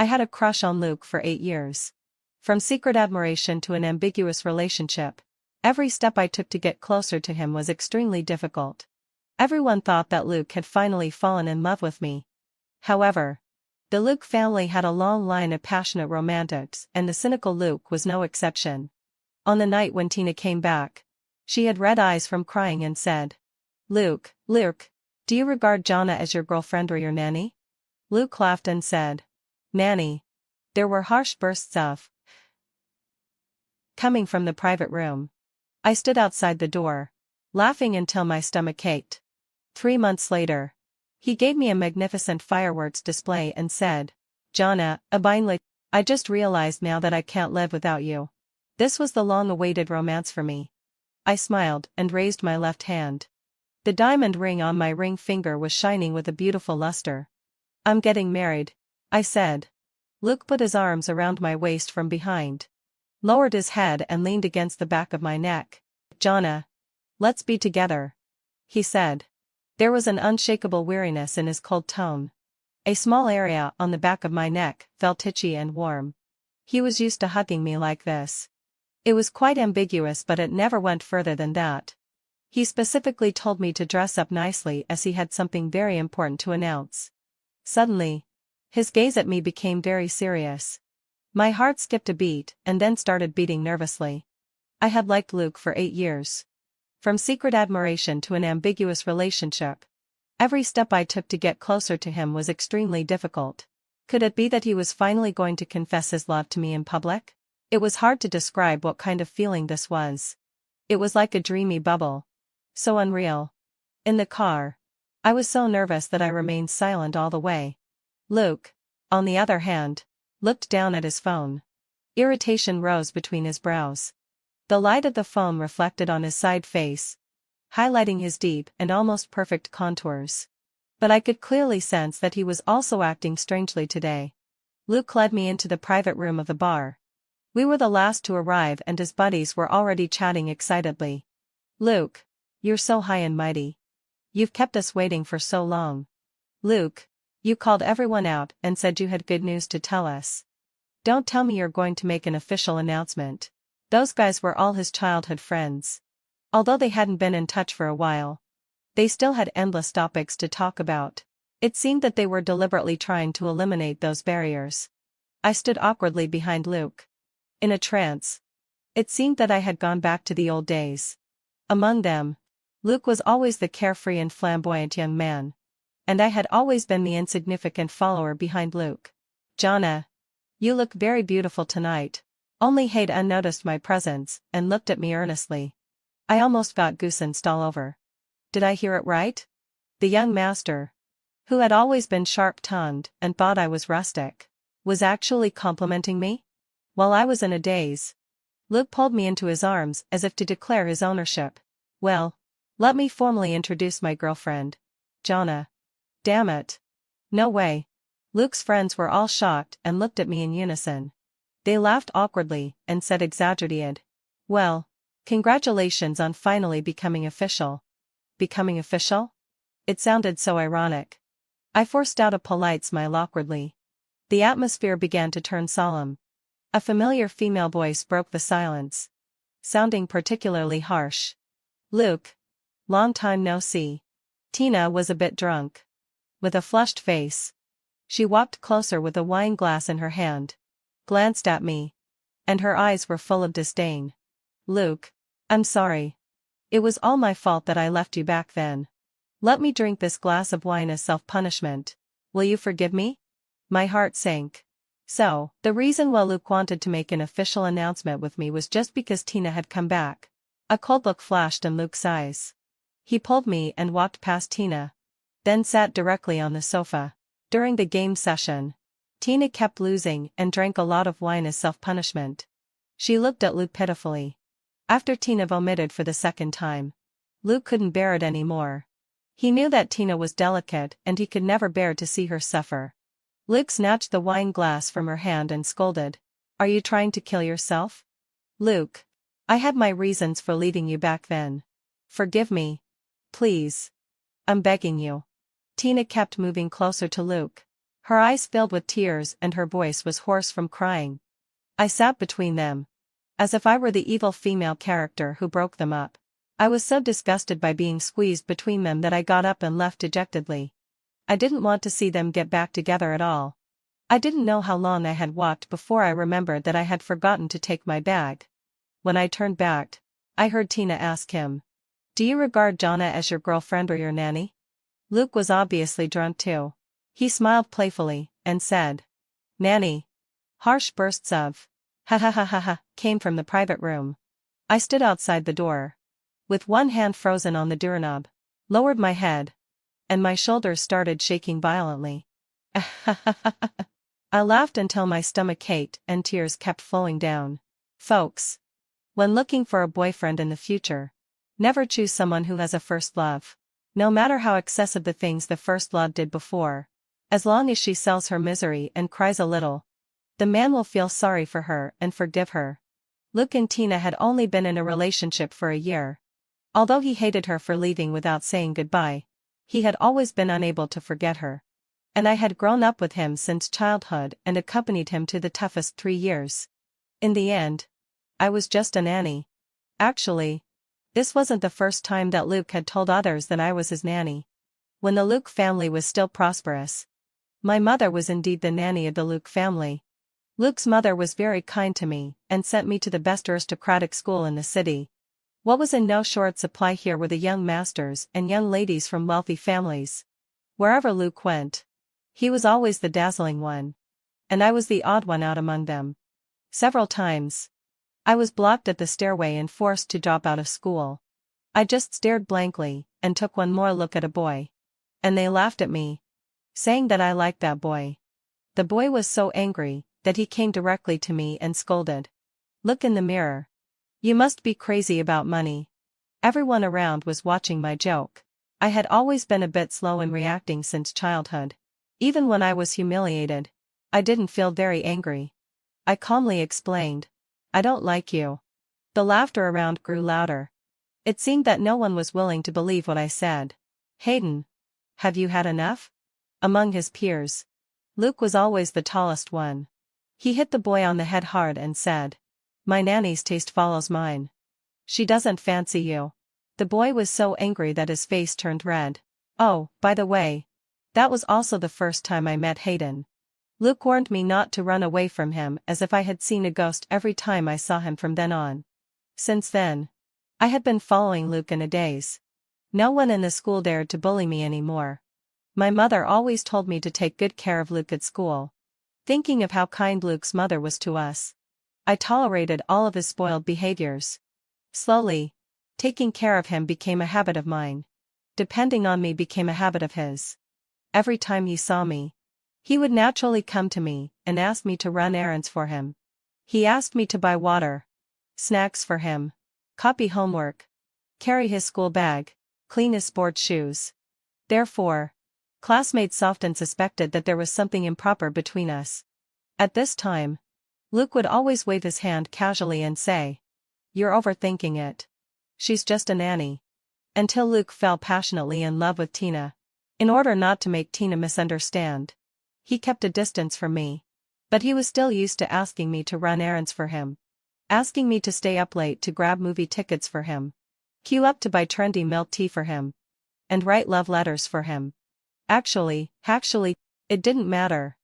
I had a crush on Luke for 8 years. From secret admiration to an ambiguous relationship, every step I took to get closer to him was extremely difficult. Everyone thought that Luke had finally fallen in love with me. However, the Luke family had a long line of passionate romantics, and the cynical Luke was no exception. On the night when Tina came back, she had red eyes from crying and said, Luke, do you regard Jonna as your girlfriend or your nanny? Luke laughed and said, Nanny. There were harsh bursts of coming from the private room. I stood outside the door, laughing until my stomach ached. 3 months later, he gave me a magnificent fireworks display and said, Jonna, I just realized now that I can't live without you. This was the long-awaited romance for me. I smiled and raised my left hand. The diamond ring on my ring finger was shining with a beautiful luster. I'm getting married, I said. Luke put his arms around my waist from behind, lowered his head and leaned against the back of my neck. Jonna, let's be together, he said. There was an unshakable weariness in his cold tone. A small area on the back of my neck felt itchy and warm. He was used to hugging me like this. It was quite ambiguous, but it never went further than that. He specifically told me to dress up nicely as he had something very important to announce. Suddenly, his gaze at me became very serious. My heart skipped a beat and then started beating nervously. I had liked Luke for 8 years. From secret admiration to an ambiguous relationship, every step I took to get closer to him was extremely difficult. Could it be that he was finally going to confess his love to me in public? It was hard to describe what kind of feeling this was. It was like a dreamy bubble. So unreal. In the car, I was so nervous that I remained silent all the way. Luke, on the other hand, looked down at his phone. Irritation rose between his brows. The light of the phone reflected on his side face, highlighting his deep and almost perfect contours. But I could clearly sense that he was also acting strangely today. Luke led me into the private room of the bar. We were the last to arrive and his buddies were already chatting excitedly. Luke, you're so high and mighty. You've kept us waiting for so long. Luke, you called everyone out and said you had good news to tell us. Don't tell me you're going to make an official announcement. Those guys were all his childhood friends. Although they hadn't been in touch for a while, they still had endless topics to talk about. It seemed that they were deliberately trying to eliminate those barriers. I stood awkwardly behind Luke, in a trance. It seemed that I had gone back to the old days. Among them, Luke was always the carefree and flamboyant young man, and I had always been the insignificant follower behind Luke. Jonna, you look very beautiful tonight. Only Hayden noticed my presence and looked at me earnestly. I almost got goosebumps all over. Did I hear it right? The young master, who had always been sharp-tongued and thought I was rustic, was actually complimenting me? While I was in a daze, Luke pulled me into his arms as if to declare his ownership. Well, let me formally introduce my girlfriend, Jonna. Damn it. No way. Luke's friends were all shocked and looked at me in unison. They laughed awkwardly and said exaggerated, well, congratulations on finally becoming official. Becoming official? It sounded so ironic. I forced out a polite smile awkwardly. The atmosphere began to turn solemn. A familiar female voice broke the silence, sounding particularly harsh. Luke. Long time no see. Tina was a bit drunk. With a flushed face, she walked closer with a wine glass in her hand, glanced at me, and her eyes were full of disdain. Luke, I'm sorry. It was all my fault that I left you back then. Let me drink this glass of wine as self-punishment. Will you forgive me? My heart sank. So, the reason why Luke wanted to make an official announcement with me was just because Tina had come back. A cold look flashed in Luke's eyes. He pulled me and walked past Tina, then sat directly on the sofa. During the game session, Tina kept losing and drank a lot of wine as self-punishment. She looked at Luke pitifully. After Tina vomited for the second time, Luke couldn't bear it anymore. He knew that Tina was delicate and he could never bear to see her suffer. Luke snatched the wine glass from her hand and scolded. Are you trying to kill yourself? Luke, I had my reasons for leaving you back then. Forgive me. Please. I'm begging you. Tina kept moving closer to Luke, Her eyes filled with tears and her voice was hoarse from crying. I sat between them, as if I were the evil female character who broke them up. I was so disgusted by being squeezed between them that I got up and left dejectedly. I didn't want to see them get back together at all. I didn't know how long I had walked before I remembered that I had forgotten to take my bag. When I turned back, I heard Tina ask him, "Do you regard Jonna as your girlfriend or your nanny?" Luke was obviously drunk too. He smiled playfully, and said, "Nanny." Harsh bursts of, "Ha ha ha ha ha," came from the private room. I stood outside the door, with one hand frozen on the doorknob, lowered my head, and my shoulders started shaking violently. I laughed until my stomach ached and tears kept flowing down. Folks, when looking for a boyfriend in the future, never choose someone who has a first love. No matter how excessive the things the first love did before, as long as she sells her misery and cries a little, the man will feel sorry for her and forgive her. Luke and Tina had only been in a relationship for a year. Although he hated her for leaving without saying goodbye, he had always been unable to forget her. And I had grown up with him since childhood and accompanied him to the toughest 3 years. In the end, I was just a nanny. Actually, this wasn't the first time that Luke had told others that I was his nanny. When the Luke family was still prosperous, my mother was indeed the nanny of the Luke family. Luke's mother was very kind to me and sent me to the best aristocratic school in the city. What was in no short supply here were the young masters and young ladies from wealthy families. Wherever Luke went, he was always the dazzling one, and I was the odd one out among them. Several times, I was blocked at the stairway and forced to drop out of school. I just stared blankly and took one more look at a boy. And they laughed at me, saying that I liked that boy. The boy was so angry that he came directly to me and scolded. "Look in the mirror. You must be crazy about money." Everyone around was watching my joke. I had always been a bit slow in reacting since childhood. Even when I was humiliated, I didn't feel very angry. I calmly explained, "I don't like you." The laughter around grew louder. It seemed that no one was willing to believe what I said. "Hayden, have you had enough?" Among his peers, Luke was always the tallest one. He hit the boy on the head hard and said, "My nanny's taste follows mine. She doesn't fancy you." The boy was so angry that his face turned red. Oh, by the way, that was also the first time I met Hayden. Luke warned me not to run away from him as if I had seen a ghost every time I saw him from then on. Since then, I had been following Luke in a daze. No one in the school dared to bully me anymore. My mother always told me to take good care of Luke at school. Thinking of how kind Luke's mother was to us, I tolerated all of his spoiled behaviors. Slowly, taking care of him became a habit of mine. Depending on me became a habit of his. Every time he saw me, he would naturally come to me and ask me to run errands for him. He asked me to buy water, snacks for him, copy homework, carry his school bag, clean his sports shoes. Therefore, classmates often suspected that there was something improper between us. At this time, Luke would always wave his hand casually and say, "You're overthinking it. She's just a nanny." Until Luke fell passionately in love with Tina. In order not to make Tina misunderstand, he kept a distance from me. But he was still used to asking me to run errands for him. Asking me to stay up late to grab movie tickets for him. Queue up to buy trendy milk tea for him. And write love letters for him. Actually, it didn't matter.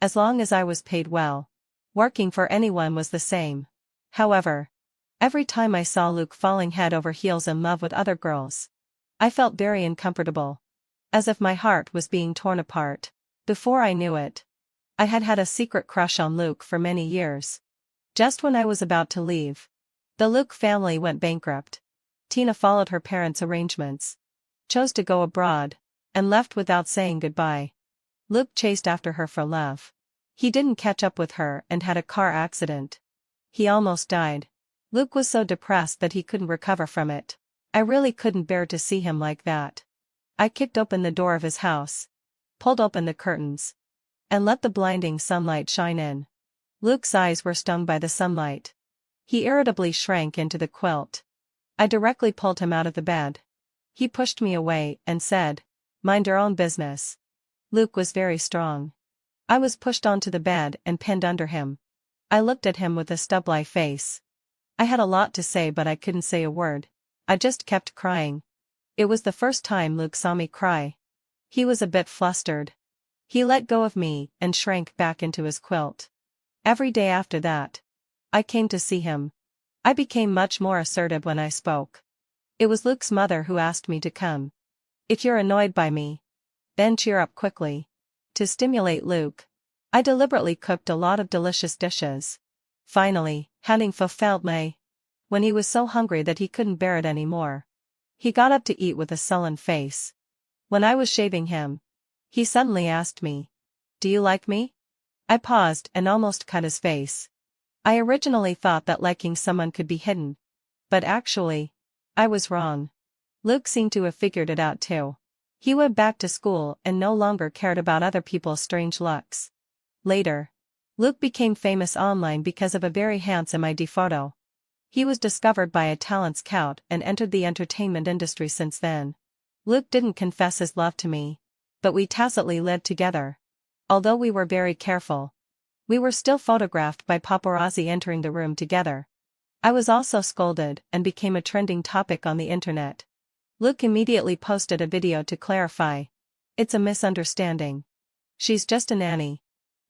As long as I was paid well, working for anyone was the same. However, every time I saw Luke falling head over heels in love with other girls, I felt very uncomfortable. As if my heart was being torn apart. Before I knew it, I had had a secret crush on Luke for many years. Just when I was about to leave, the Luke family went bankrupt. Tina followed her parents' arrangements, chose to go abroad, and left without saying goodbye. Luke chased after her for love. He didn't catch up with her and had a car accident. He almost died. Luke was so depressed that he couldn't recover from it. I really couldn't bear to see him like that. I kicked open the door of his house, pulled open the curtains, and let the blinding sunlight shine in. Luke's eyes were stung by the sunlight. He irritably shrank into the quilt. I directly pulled him out of the bed. He pushed me away and said, "Mind your own business." Luke was very strong. I was pushed onto the bed and pinned under him. I looked at him with a stubby face. I had a lot to say but I couldn't say a word. I just kept crying. It was the first time Luke saw me cry. He was a bit flustered. He let go of me and shrank back into his quilt. Every day after that, I came to see him. I became much more assertive when I spoke. It was Luke's mother who asked me to come. If you're annoyed by me, then cheer up quickly. To stimulate Luke, I deliberately cooked a lot of delicious dishes. Finally, having fulfilled my when he was so hungry that he couldn't bear it anymore, he got up to eat with a sullen face. When I was shaving him, he suddenly asked me, "Do you like me?" I paused and almost cut his face. I originally thought that liking someone could be hidden. But actually, I was wrong. Luke seemed to have figured it out too. He went back to school and no longer cared about other people's strange looks. Later, Luke became famous online because of a very handsome ID photo. He was discovered by a talent scout and entered the entertainment industry since then. Luke didn't confess his love to me, but we tacitly lived together. Although we were very careful, we were still photographed by paparazzi entering the room together. I was also scolded and became a trending topic on the internet. Luke immediately posted a video to clarify. It's a misunderstanding. She's just a nanny.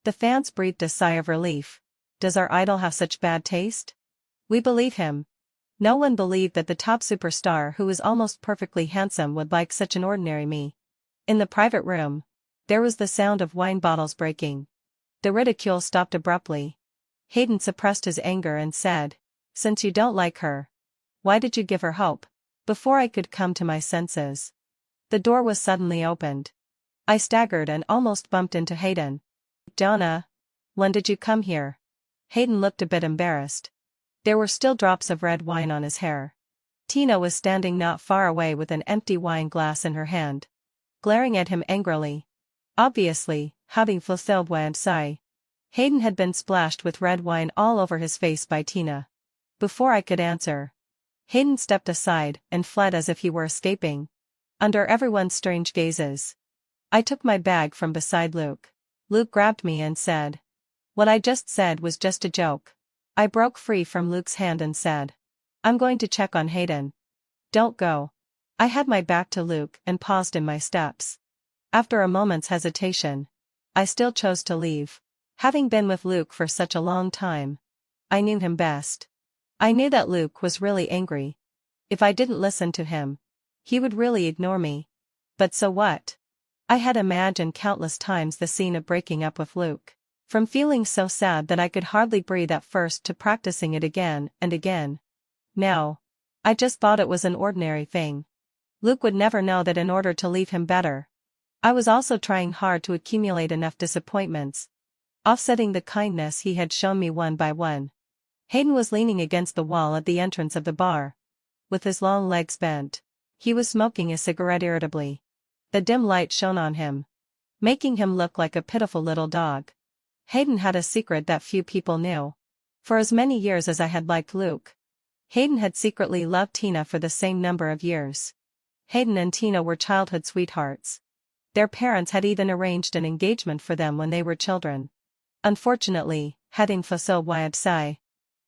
The fans breathed a sigh of relief. Does our idol have such bad taste? We believe him. No one believed that the top superstar who is almost perfectly handsome would like such an ordinary me. In the private room, there was the sound of wine bottles breaking. The ridicule stopped abruptly. Hayden suppressed his anger and said, "Since you don't like her, why did you give her hope?" Before I could come to my senses, the door was suddenly opened. I staggered and almost bumped into Hayden. "Donna, when did you come here?" Hayden looked a bit embarrassed. There were still drops of red wine on his hair. Tina was standing not far away with an empty wine glass in her hand, glaring at him angrily. Obviously, having fulfilled Wasnt. Hayden had been splashed with red wine all over his face by Tina. Before I could answer, Hayden stepped aside and fled as if he were escaping. Under everyone's strange gazes, I took my bag from beside Luke. Luke grabbed me and said, "What I just said was just a joke." I broke free from Luke's hand and said, "I'm going to check on Hayden." "Don't go." I had my back to Luke and paused in my steps. After a moment's hesitation, I still chose to leave. Having been with Luke for such a long time, I knew him best. I knew that Luke was really angry. If I didn't listen to him, he would really ignore me. But so what? I had imagined countless times the scene of breaking up with Luke. From feeling so sad that I could hardly breathe at first to practicing it again and again. Now, I just thought it was an ordinary thing. Luke would never know that in order to leave him better, I was also trying hard to accumulate enough disappointments, offsetting the kindness he had shown me one by one. Hayden was leaning against the wall at the entrance of the bar. With his long legs bent, he was smoking a cigarette irritably. The dim light shone on him, making him look like a pitiful little dog. Hayden had a secret that few people knew. For as many years as I had liked Luke, Hayden had secretly loved Tina for the same number of years. Hayden and Tina were childhood sweethearts. Their parents had even arranged an engagement for them when they were children. Unfortunately, having fulfilled Wasnt,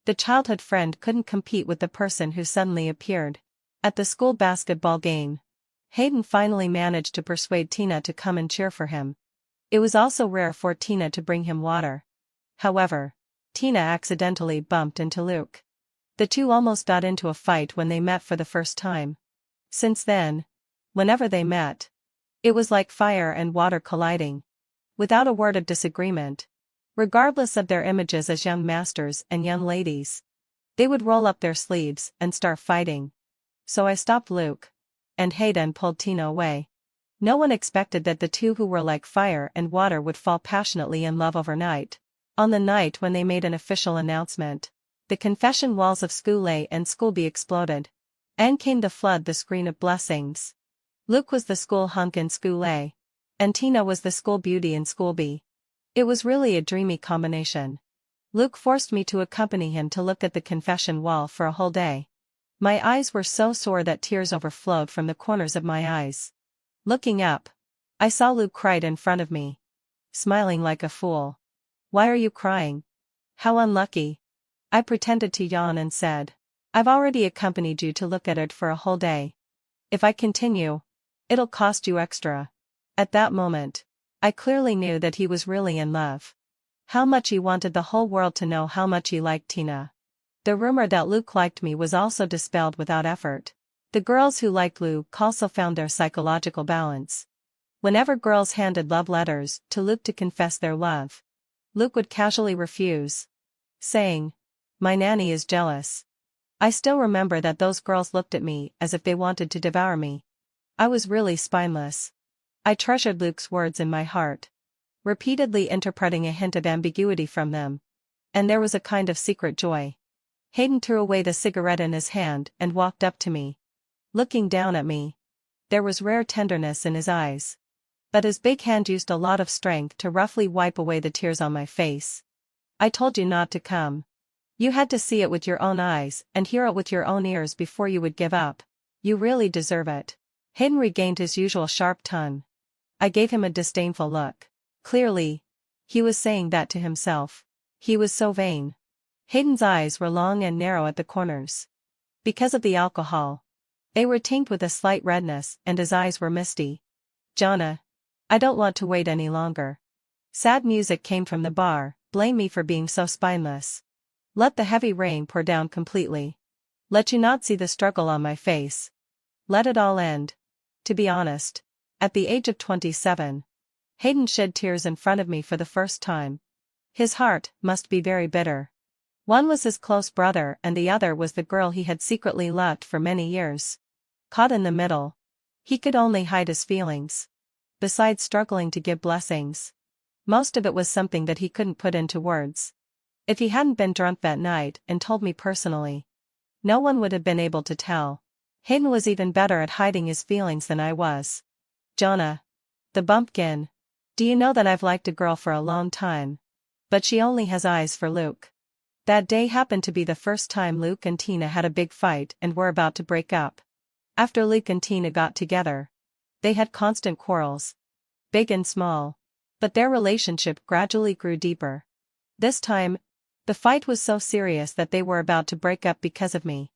the childhood friend couldn't compete with the person who suddenly appeared. At the school basketball game, Hayden finally managed to persuade Tina to come and cheer for him. It was also rare for Tina to bring him water. However, Tina accidentally bumped into Luke. The two almost got into a fight when they met for the first time. Since then, whenever they met, it was like fire and water colliding. Without a word of disagreement, regardless of their images as young masters and young ladies, they would roll up their sleeves and start fighting. So I stopped Luke, and Hayden pulled Tina away. No one expected that the two who were like fire and water would fall passionately in love overnight. On the night when they made an official announcement, the confession walls of School A and School B exploded, and came to flood the screen of blessings. Luke was the school hunk in School A, and Tina was the school beauty in School B. It was really a dreamy combination. Luke forced me to accompany him to look at the confession wall for a whole day. My eyes were so sore that tears overflowed from the corners of my eyes. Looking up, I saw Luke right in front of me. smiling like a fool. Why are you crying? How unlucky. I pretended to yawn and said. I've already accompanied you to look at it for a whole day. If I continue, it'll cost you extra. At that moment, I clearly knew that he was really in love. How much he wanted the whole world to know how much he liked Tina. The rumor that Luke liked me was also dispelled without effort. The girls who liked Luke also found their psychological balance. Whenever girls handed love letters to Luke to confess their love, Luke would casually refuse, saying, "My nanny is jealous." I still remember that those girls looked at me as if they wanted to devour me. I was really spineless. I treasured Luke's words in my heart, repeatedly interpreting a hint of ambiguity from them. And there was a kind of secret joy. Hayden threw away the cigarette in his hand and walked up to me. Looking down at me, there was rare tenderness in his eyes. But his big hand used a lot of strength to roughly wipe away the tears on my face. I told you not to come. You had to see it with your own eyes and hear it with your own ears before you would give up. You really deserve it. Hayden regained his usual sharp tone. I gave him a disdainful look. Clearly, he was saying that to himself. He was so vain. Hayden's eyes were long and narrow at the corners. Because of the alcohol, they were tinged with a slight redness and his eyes were misty. Jonna, I don't want to wait any longer. Sad music came from the bar. Blame me for being so spineless. Let the heavy rain pour down completely. Let you not see the struggle on my face. Let it all end. To be honest, at the age of 27, Hayden shed tears in front of me for the first time. His heart must be very bitter. One was his close brother and the other was the girl he had secretly loved for many years. Caught in the middle, he could only hide his feelings. Besides struggling to give blessings, most of it was something that he couldn't put into words. If he hadn't been drunk that night and told me personally, no one would have been able to tell. Hayden was even better at hiding his feelings than I was. Jonna, the Bumpkin, do you know that I've liked a girl for a long time? But she only has eyes for Luke. That day happened to be the first time Luke and Tina had a big fight and were about to break up. After Luke and Tina got together, they had constant quarrels, big and small, but their relationship gradually grew deeper. This time, the fight was so serious that they were about to break up because of me.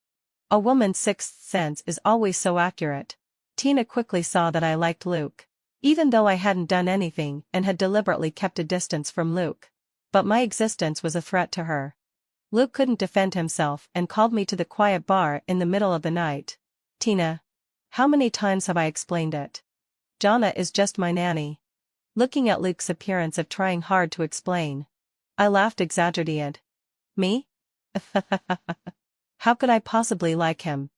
A woman's sixth sense is always so accurate. Tina quickly saw that I liked Luke, even though I hadn't done anything and had deliberately kept a distance from Luke. But my existence was a threat to her. Luke couldn't defend himself and called me to the quiet bar in the middle of the night. Tina, how many times have I explained it? Jonna is just my nanny. Looking at Luke's appearance of trying hard to explain, I laughed exaggerated. Me? How could I possibly like him?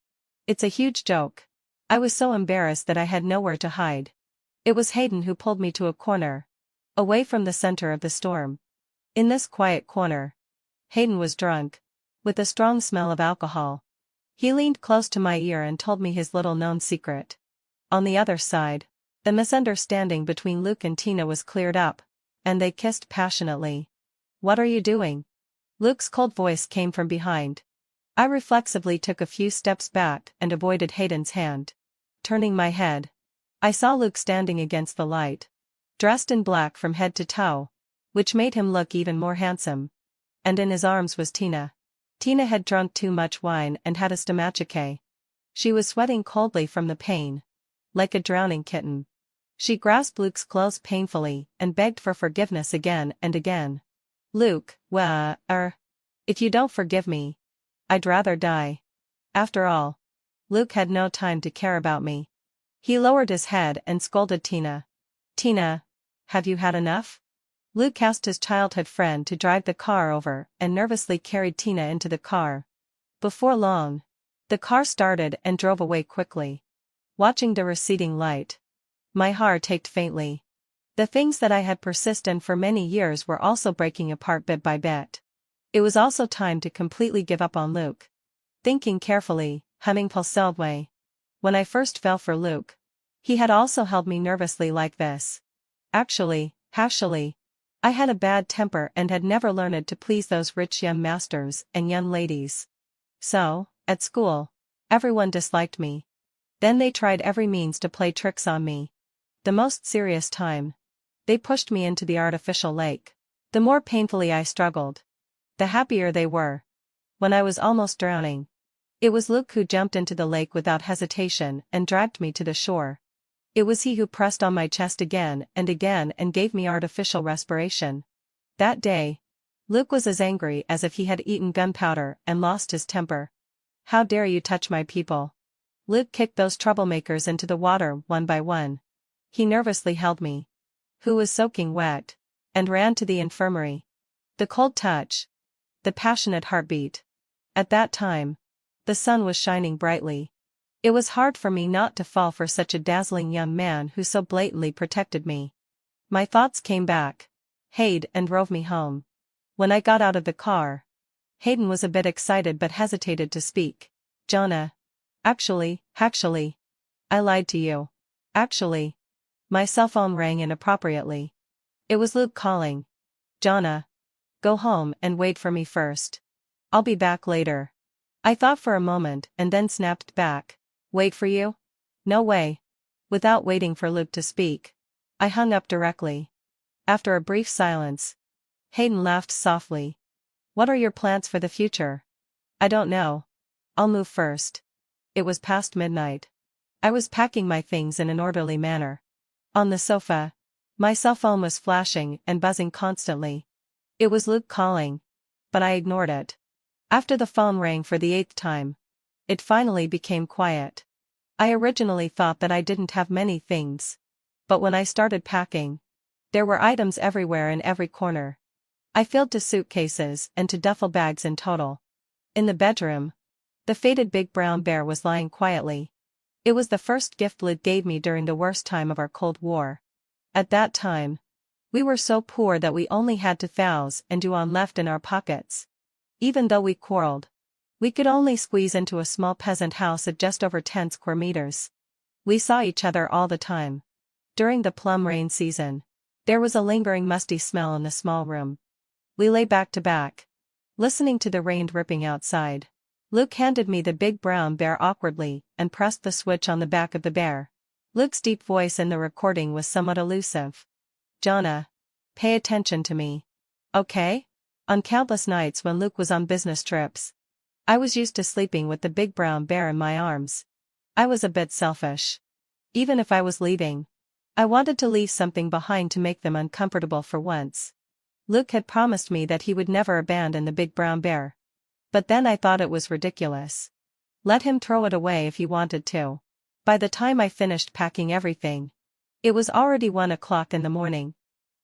It's a huge joke. I was so embarrassed that I had nowhere to hide. It was Hayden who pulled me to a corner, away from the center of the storm. In this quiet corner, Hayden was drunk, with a strong smell of alcohol. He leaned close to my ear and told me his little-known secret. On the other side, the misunderstanding between Luke and Tina was cleared up, and they kissed passionately. What are you doing? Luke's cold voice came from behind. I reflexively took a few steps back and avoided Hayden's hand. Turning my head, I saw Luke standing against the light, dressed in black from head to toe, which made him look even more handsome. And in his arms was Tina. Tina had drunk too much wine and had a stomachache. She was sweating coldly from the pain, like a drowning kitten. She grasped Luke's clothes painfully and begged for forgiveness again and again. Luke, if you don't forgive me, I'd rather die. After all, Luke had no time to care about me. He lowered his head and scolded Tina. Tina, have you had enough? Luke asked his childhood friend to drive the car over and nervously carried Tina into the car. Before long, the car started and drove away quickly. Watching the receding light, my heart ached faintly. The things that I had persisted in for many years were also breaking apart bit by bit. It was also time to completely give up on Luke. Thinking carefully, humming Pulselway. When I first fell for Luke, he had also held me nervously like this. Actually, I had a bad temper and had never learned to please those rich young masters and young ladies. So, at school, everyone disliked me. Then they tried every means to play tricks on me. The most serious time, They pushed me into the artificial lake. The more painfully I struggled, the happier they were. When I was almost drowning, it was Luke who jumped into the lake without hesitation and dragged me to the shore. It was he who pressed on my chest again and gave me artificial respiration. That day, Luke was as angry as if he had eaten gunpowder and lost his temper. "How dare you touch my people?" Luke kicked those troublemakers into the water one by one. He nervously held me, who was soaking wet, and ran to the infirmary. The cold touch, the passionate heartbeat. At that time, the sun was shining brightly. It was hard for me not to fall for such a dazzling young man who so blatantly protected me. My thoughts came back, Hayden, and drove me home. When I got out of the car, Hayden was a bit excited but hesitated to speak. "Jonna. Actually, I lied to you. Actually." My cell phone rang inappropriately. It was Luke calling. "Jonna. Go home and wait for me first. I'll be back later." I thought for a moment and then snapped back. "Wait for you? No way." Without waiting for Luke to speak, I hung up directly. After a brief silence, Hayden laughed softly. "What are your plans for the future?" "I don't know. I'll move first." It was past midnight. I was packing my things in an orderly manner. On the sofa, my cell phone was flashing and buzzing constantly. It was Luke calling, but I ignored it. After the phone rang for the 8th time, it finally became quiet. I originally thought that I didn't have many things, but when I started packing, there were items everywhere in every corner. I filled 2 suitcases and 2 duffel bags in total. In the bedroom, the faded big brown bear was lying quietly. It was the first gift Luke gave me during the worst time of our Cold War. At that time, we were so poor that we only had 2,000 yuan left in our pockets. Even though we quarreled, we could only squeeze into a small peasant house at just over 10 square meters. We saw each other all the time. During the plum rain season, there was a lingering musty smell in the small room. We lay back to back, listening to the rain dripping outside. Luke handed me the big brown bear awkwardly and pressed the switch on the back of the bear. Luke's deep voice in the recording was somewhat elusive. "Jonna, pay attention to me. Okay?" On countless nights when Luke was on business trips, I was used to sleeping with the big brown bear in my arms. I was a bit selfish. Even if I was leaving, I wanted to leave something behind to make them uncomfortable for once. Luke had promised me that he would never abandon the big brown bear. But then I thought it was ridiculous. Let him throw it away if he wanted to. By the time I finished packing everything, it was already 1 o'clock in the morning.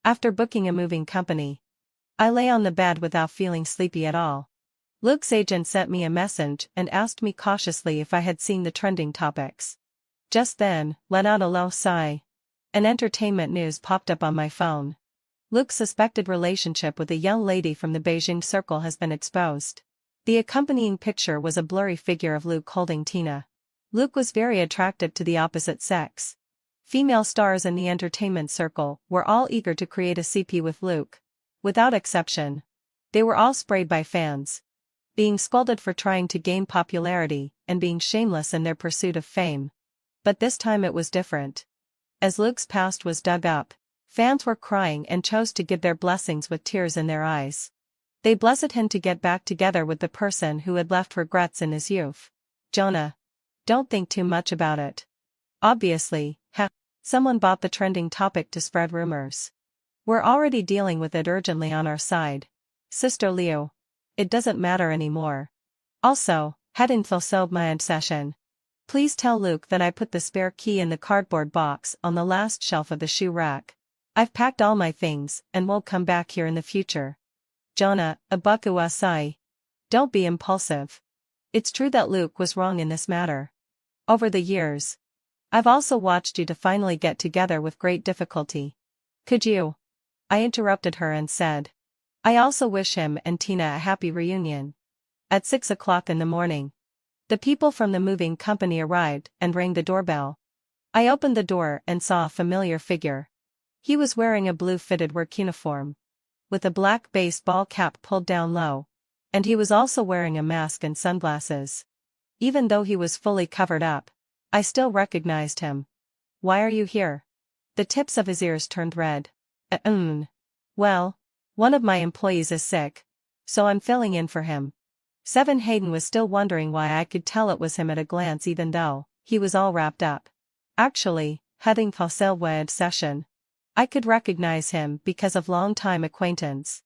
After booking a moving company, I lay on the bed without feeling sleepy at all. Luke's agent sent me a message and asked me cautiously if I had seen the trending topics. Just then, let out a low sigh. An entertainment news popped up on my phone. Luke's suspected relationship with a young lady from the Beijing circle has been exposed. The accompanying picture was a blurry figure of Luke holding Tina. Luke was very attractive to the opposite sex. Female stars in the entertainment circle were all eager to create a CP with Luke. Without exception, they were all sprayed by fans, being scolded for trying to gain popularity and being shameless in their pursuit of fame. But this time it was different. As Luke's past was dug up, fans were crying and chose to give their blessings with tears in their eyes. They blessed him to get back together with the person who had left regrets in his youth. "Jonna, don't think too much about it. Obviously, someone bought the trending topic to spread rumors. We're already dealing with it urgently on our side. Sister Liu. It doesn't matter anymore. Also, Hayden fulfilled my obsession. Please tell Luke that I put the spare key in the cardboard box on the last shelf of the shoe rack. I've packed all my things and won't come back here in the future. Jonna, abaku asai. Don't be impulsive. It's true that Luke was wrong in this matter. Over the years, I've also watched you to finally get together with great difficulty. Could you?" I interrupted her and said. "I also wish him and Tina a happy reunion." At 6 o'clock in the morning, the people from the moving company arrived and rang the doorbell. I opened the door and saw a familiar figure. He was wearing a blue-fitted work uniform, with a black baseball cap pulled down low, and he was also wearing a mask and sunglasses. Even though he was fully covered up, I still recognized him. "Why are you here?" The tips of his ears turned red. Well, one of my employees is sick, so I'm filling in for him. 7 Hayden was still wondering why I could tell it was him at a glance even though he was all wrapped up. Actually, having facile session. I could recognize him because of long-time acquaintance.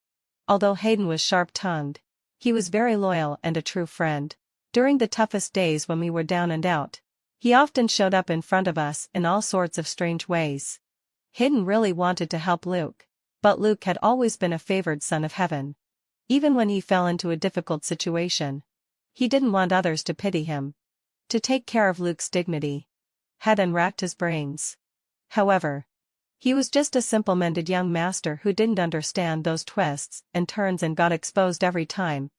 Although Hayden was sharp-tongued, he was very loyal and a true friend. During the toughest days when we were down and out, he often showed up in front of us in all sorts of strange ways. Hayden really wanted to help Luke, but Luke had always been a favored son of heaven. Even when he fell into a difficult situation, he didn't want others to pity him. To take care of Luke's dignity, Hayden racked his brains. However, he was just a simple-minded young master who didn't understand those twists and turns and got exposed every time.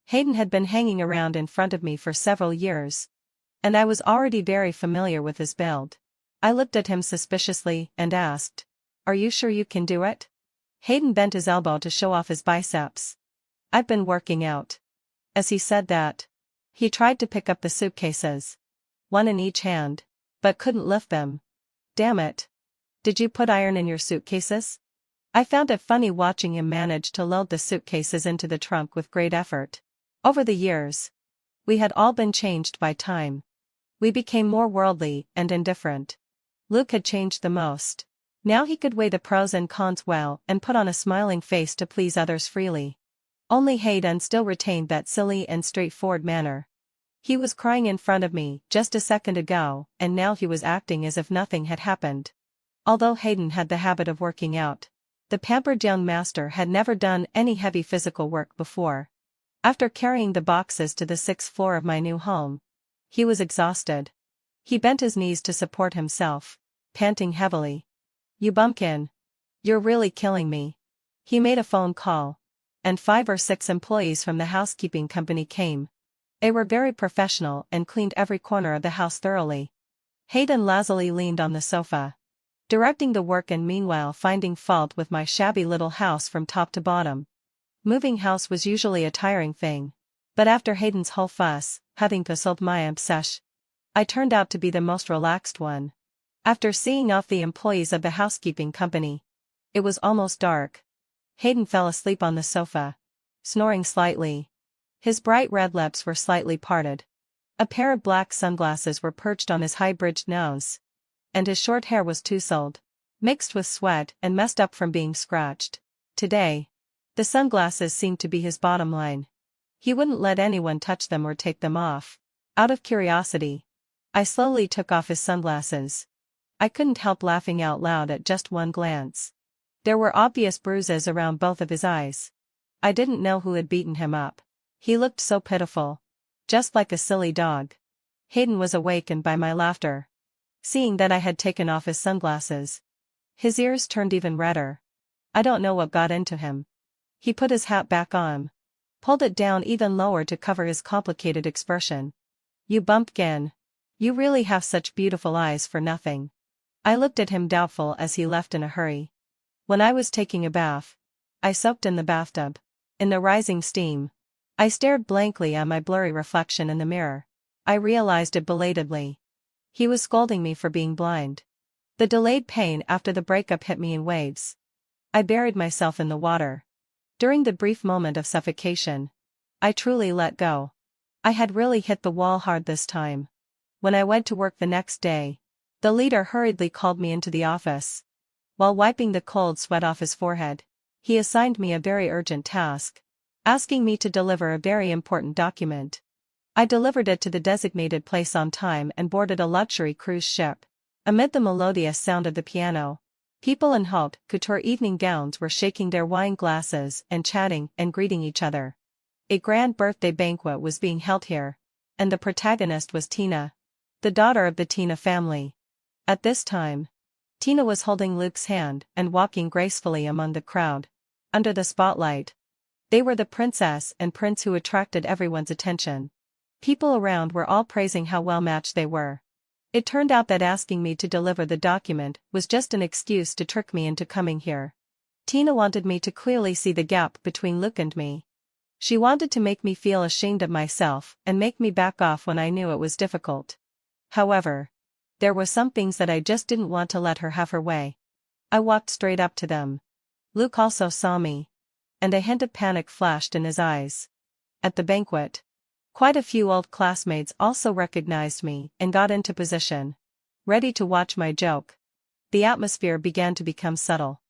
Hayden had been hanging around in front of me for several years, and I was already very familiar with his build. I looked at him suspiciously and asked, "Are you sure you can do it?" Hayden bent his elbow to show off his biceps. "I've been working out." As he said that, he tried to pick up the suitcases, one in each hand, but couldn't lift them. "Damn it. Did you put iron in your suitcases?" I found it funny watching him manage to load the suitcases into the trunk with great effort. Over the years, we had all been changed by time. We became more worldly and indifferent. Luke had changed the most. Now he could weigh the pros and cons well and put on a smiling face to please others freely. Only Hayden still retained that silly and straightforward manner. He was crying in front of me just a second ago, and now he was acting as if nothing had happened. Although Hayden had the habit of working out, the pampered young master had never done any heavy physical work before. After carrying the boxes to the 6th floor of my new home, he was exhausted. He bent his knees to support himself, panting heavily. "You Bumpkin. You're really killing me." He made a phone call, and 5 or 6 employees from the housekeeping company came. They were very professional and cleaned every corner of the house thoroughly. Hayden lazily leaned on the sofa, directing the work and meanwhile finding fault with my shabby little house from top to bottom. Moving house was usually a tiring thing, but after Hayden's whole fuss, having puzzled my obsession, I turned out to be the most relaxed one. After seeing off the employees of the housekeeping company, it was almost dark. Hayden fell asleep on the sofa, snoring slightly. His bright red lips were slightly parted. A pair of black sunglasses were perched on his high-bridged nose, and his short hair was tousled, mixed with sweat and messed up from being scratched. Today, the sunglasses seemed to be his bottom line. He wouldn't let anyone touch them or take them off. Out of curiosity, I slowly took off his sunglasses. I couldn't help laughing out loud at just one glance. There were obvious bruises around both of his eyes. I didn't know who had beaten him up. He looked so pitiful. Just like a silly dog. Hayden was awakened by my laughter. Seeing that I had taken off his sunglasses, his ears turned even redder. I don't know what got into him. He put his hat back on, pulled it down even lower to cover his complicated expression. "You Bumpkin. You really have such beautiful eyes for nothing." I looked at him doubtful as he left in a hurry. When I was taking a bath, I soaked in the bathtub. In the rising steam, I stared blankly at my blurry reflection in the mirror. I realized it belatedly. He was scolding me for being blind. The delayed pain after the breakup hit me in waves. I buried myself in the water. During the brief moment of suffocation, I truly let go. I had really hit the wall hard this time. When I went to work the next day, the leader hurriedly called me into the office. While wiping the cold sweat off his forehead, he assigned me a very urgent task, asking me to deliver a very important document. I delivered it to the designated place on time and boarded a luxury cruise ship. Amid the melodious sound of the piano, people in haute couture evening gowns were shaking their wine glasses and chatting and greeting each other. A grand birthday banquet was being held here, and the protagonist was Tina, the daughter of the Tina family. At this time, Tina was holding Luke's hand and walking gracefully among the crowd, under the spotlight. They were the princess and prince who attracted everyone's attention. People around were all praising how well matched they were. It turned out that asking me to deliver the document was just an excuse to trick me into coming here. Tina wanted me to clearly see the gap between Luke and me. She wanted to make me feel ashamed of myself and make me back off when I knew it was difficult. However, there were some things that I just didn't want to let her have her way. I walked straight up to them. Luke also saw me. And a hint of panic flashed in his eyes. At the banquet, quite a few old classmates also recognized me and got into position, ready to watch my joke. The atmosphere began to become subtle.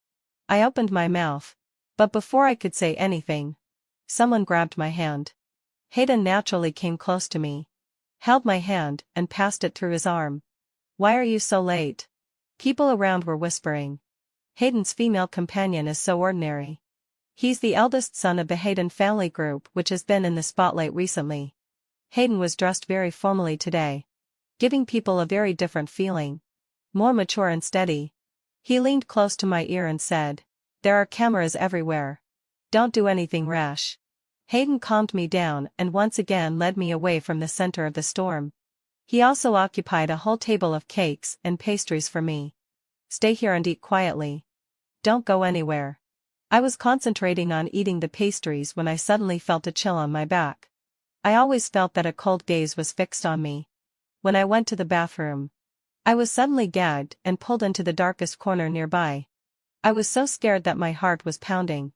I opened my mouth, but before I could say anything, someone grabbed my hand. Hayden naturally came close to me, held my hand and passed it through his arm. "Why are you so late?" People around were whispering. "Hayden's female companion is so ordinary. He's the eldest son of the Hayden family group, which has been in the spotlight recently." Hayden was dressed very formally today, giving people a very different feeling. More mature and steady. He leaned close to my ear and said, "There are cameras everywhere. Don't do anything rash." Hayden calmed me down and once again led me away from the center of the storm. He also occupied a whole table of cakes and pastries for me. "Stay here and eat quietly. Don't go anywhere." I was concentrating on eating the pastries when I suddenly felt a chill on my back. I always felt that a cold gaze was fixed on me. When I went to the bathroom, I was suddenly gagged and pulled into the darkest corner nearby. I was so scared that my heart was pounding.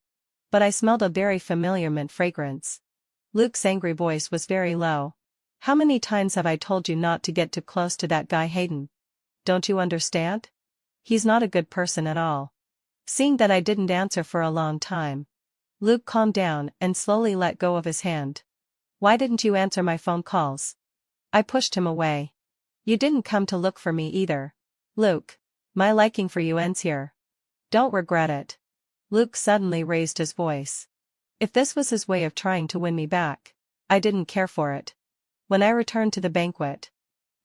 But I smelled a very familiar mint fragrance. Luke's angry voice was very low. "How many times have I told you not to get too close to that guy Hayden? Don't you understand? He's not a good person at all." Seeing that I didn't answer for a long time, Luke calmed down and slowly let go of his hand. "Why didn't you answer my phone calls?" I pushed him away. "You didn't come to look for me either. Luke, my liking for you ends here. Don't regret it." Luke suddenly raised his voice. If this was his way of trying to win me back, I didn't care for it. When I returned to the banquet,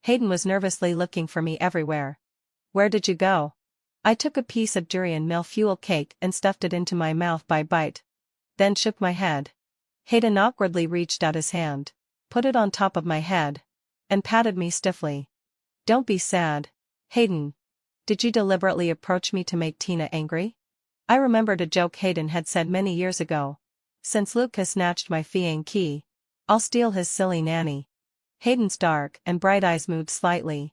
Hayden was nervously looking for me everywhere. "Where did you go?" I took a piece of durian millefeuille cake and stuffed it into my mouth by bite, then shook my head. Hayden awkwardly reached out his hand, put it on top of my head, and patted me stiffly. "Don't be sad, Hayden. Did you deliberately approach me to make Tina angry?" I remembered a joke Hayden had said many years ago. "Since Luke has snatched my fee and key, I'll steal his silly nanny." Hayden's dark and bright eyes moved slightly.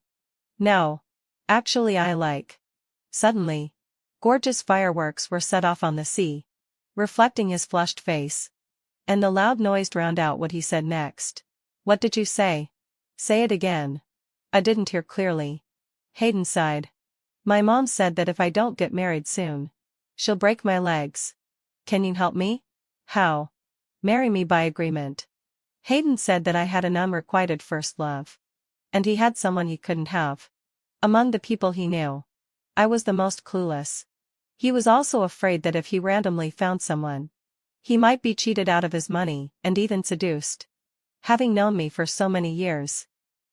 "No. Actually I like." Suddenly, gorgeous fireworks were set off on the sea, reflecting his flushed face. And the loud noise drowned out what he said next. "What did you say? Say it again." I didn't hear clearly. Hayden sighed. "My mom said that if I don't get married soon, she'll break my legs. Can you help me?" "How?" "Marry me by agreement." Hayden said that I had an unrequited first love. And he had someone he couldn't have. Among the people he knew, I was the most clueless. He was also afraid that if he randomly found someone, he might be cheated out of his money and even seduced. Having known me for so many years,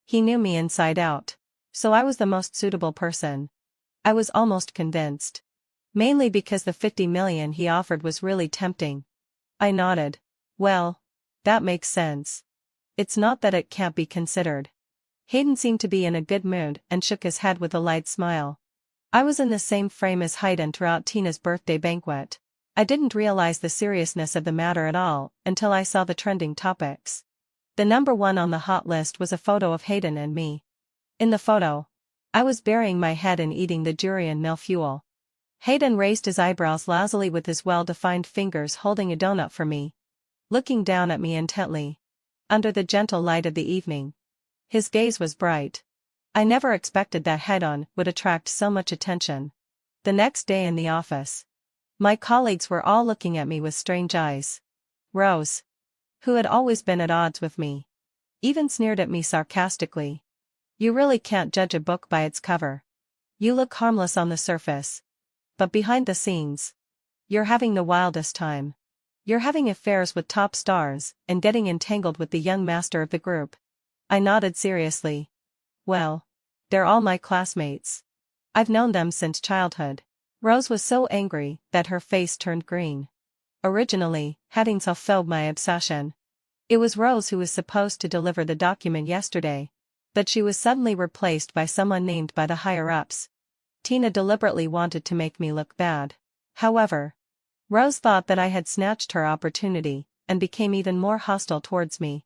he knew me inside out. So I was the most suitable person. I was almost convinced. Mainly because the 50 million he offered was really tempting. I nodded. "Well, that makes sense. It's not that it can't be considered." Hayden seemed to be in a good mood and shook his head with a light smile. I was in the same frame as Hayden throughout Tina's birthday banquet. I didn't realize the seriousness of the matter at all until I saw the trending topics. The number one on the hot list was a photo of Hayden and me. In the photo, I was burying my head and eating the durian millefeuille. Hayden raised his eyebrows lazily with his well-defined fingers holding a donut for me, looking down at me intently. Under the gentle light of the evening, his gaze was bright. I never expected that head-on would attract so much attention. The next day in the office, my colleagues were all looking at me with strange eyes. Rose, who had always been at odds with me, even sneered at me sarcastically. "You really can't judge a book by its cover. You look harmless on the surface, but behind the scenes, you're having the wildest time. You're having affairs with top stars and getting entangled with the young master of the group." I nodded seriously. "Well, they're all my classmates. I've known them since childhood." Rose was so angry that her face turned green. Originally, Haydens fulfilled my obsession. It was Rose who was supposed to deliver the document yesterday, but she was suddenly replaced by someone named by the higher-ups. Tina deliberately wanted to make me look bad. However, Rose thought that I had snatched her opportunity and became even more hostile towards me.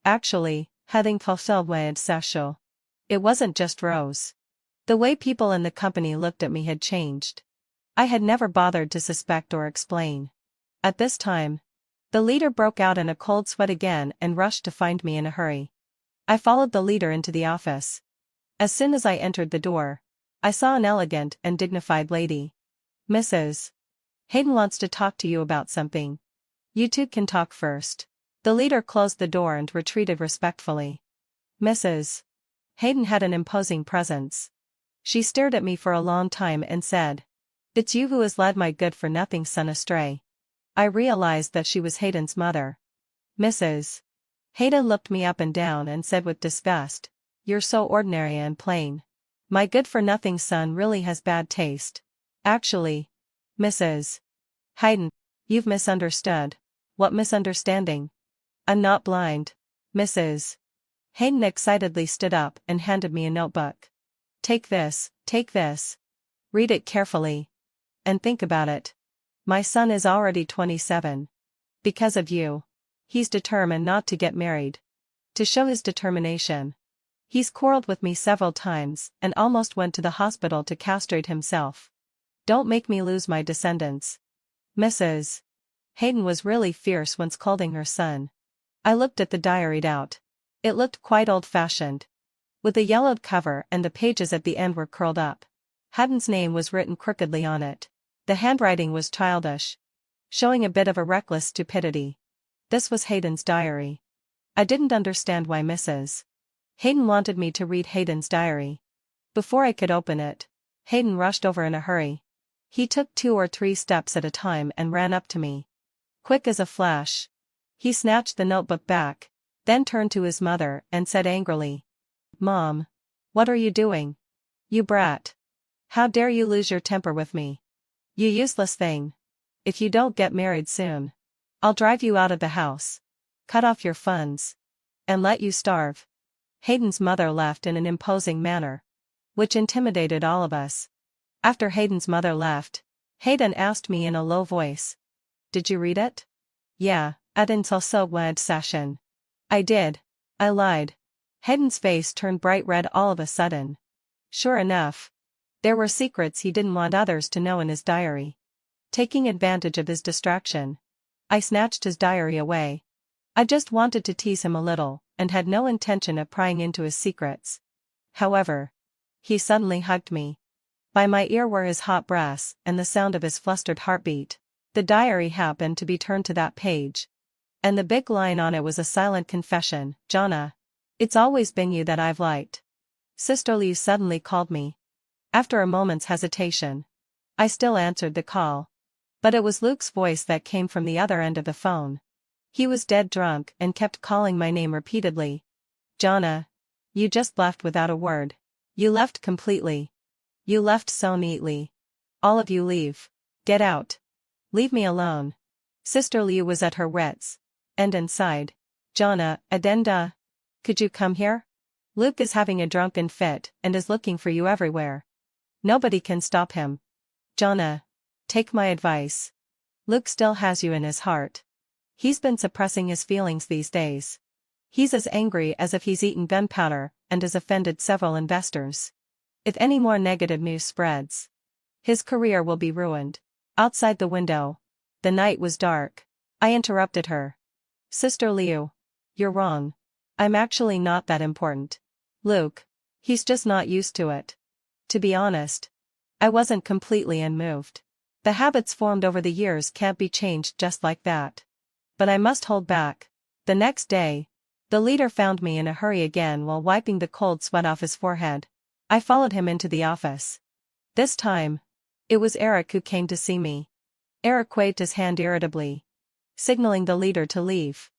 Actually, having fulfilled my obsession, it wasn't just Rose. The way people in the company looked at me had changed. I had never bothered to suspect or explain. At this time, the leader broke out in a cold sweat again and rushed to find me in a hurry. I followed the leader into the office. As soon as I entered the door, I saw an elegant and dignified lady. Mrs. Hayden wants to talk to you about something. You two can talk first. The leader closed the door and retreated respectfully. Mrs. Hayden had an imposing presence. She stared at me for a long time and said, "It's you who has led my good-for-nothing son astray." I realized that she was Hayden's mother. Mrs. Hayden looked me up and down and said with disgust, "You're so ordinary and plain. My good-for-nothing son really has bad taste." Actually, Mrs. Hayden, you've misunderstood. What misunderstanding? I'm not blind. Mrs. Hayden excitedly stood up and handed me a notebook. Take this. Read it carefully. And think about it. My son is already 27. Because of you. He's determined not to get married. To show his determination, he's quarreled with me several times and almost went to the hospital to castrate himself. Don't make me lose my descendants. Mrs. Hayden was really fierce when scolding her son. I looked at the diary out. It looked quite old-fashioned, with a yellowed cover and the pages at the end were curled up. Hayden's name was written crookedly on it. The handwriting was childish, showing a bit of a reckless stupidity. This was Hayden's diary. I didn't understand why Mrs. Hayden wanted me to read Hayden's diary. Before I could open it, Hayden rushed over in a hurry. He took 2 or 3 steps at a time and ran up to me. Quick as a flash, he snatched the notebook back, then turned to his mother and said angrily, "Mom, what are you doing? You brat. How dare you lose your temper with me? You useless thing. If you don't get married soon, I'll drive you out of the house, cut off your funds, and let you starve." Hayden's mother laughed in an imposing manner, which intimidated all of us. After Hayden's mother left, Hayden asked me in a low voice, "Did you read it?" "Yeah, at en went session." "I did." I lied. Hayden's face turned bright red all of a sudden. Sure enough, there were secrets he didn't want others to know in his diary. Taking advantage of his distraction, I snatched his diary away. I just wanted to tease him a little, and had no intention of prying into his secrets. However, he suddenly hugged me. By my ear were his hot breaths and the sound of his flustered heartbeat. The diary happened to be turned to that page, and the big line on it was a silent confession. "Jonna, it's always been you that I've liked." Sister Liu suddenly called me. After a moment's hesitation, I still answered the call. But it was Luke's voice that came from the other end of the phone. He was dead drunk and kept calling my name repeatedly. "Jonna, you just left without a word. You left completely. You left so neatly. All of you leave. Get out. Leave me alone." Sister Liu was at her wits' end and sighed. "Jonna, Adenda, could you come here? Luke is having a drunken fit and is looking for you everywhere. Nobody can stop him. Jonna, take my advice. Luke still has you in his heart. He's been suppressing his feelings these days. He's as angry as if he's eaten gunpowder and has offended several investors. If any more negative news spreads, his career will be ruined." Outside the window, the night was dark. I interrupted her. "Sister Liu, you're wrong. I'm actually not that important. Luke, he's just not used to it." To be honest, I wasn't completely unmoved. The habits formed over the years can't be changed just like that. But I must hold back. The next day, the leader found me in a hurry again while wiping the cold sweat off his forehead. I followed him into the office. This time, it was Eric who came to see me. Eric waved his hand irritably, signaling the leader to leave.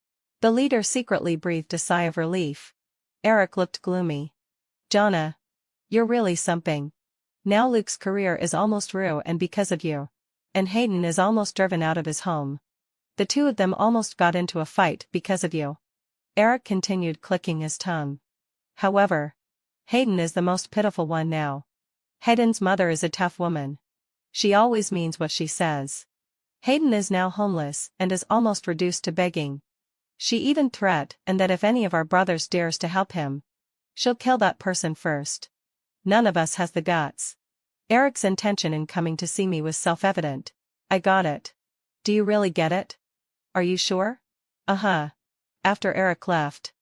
The leader secretly breathed a sigh of relief. Eric looked gloomy. "Jonna, you're really something. Now Luke's career is almost ruined because of you. And Hayden is almost driven out of his home. The two of them almost got into a fight because of you." Eric continued clicking his tongue. "However, Hayden is the most pitiful one now. Hayden's mother is a tough woman. She always means what she says. Hayden is now homeless and is almost reduced to begging. She even threatened that if any of our brothers dares to help him, she'll kill that person first. None of us has the guts. Eric's intention in coming to see me was self-evident. I got it. Do you really get it? Are you sure? Uh-huh. After Eric left,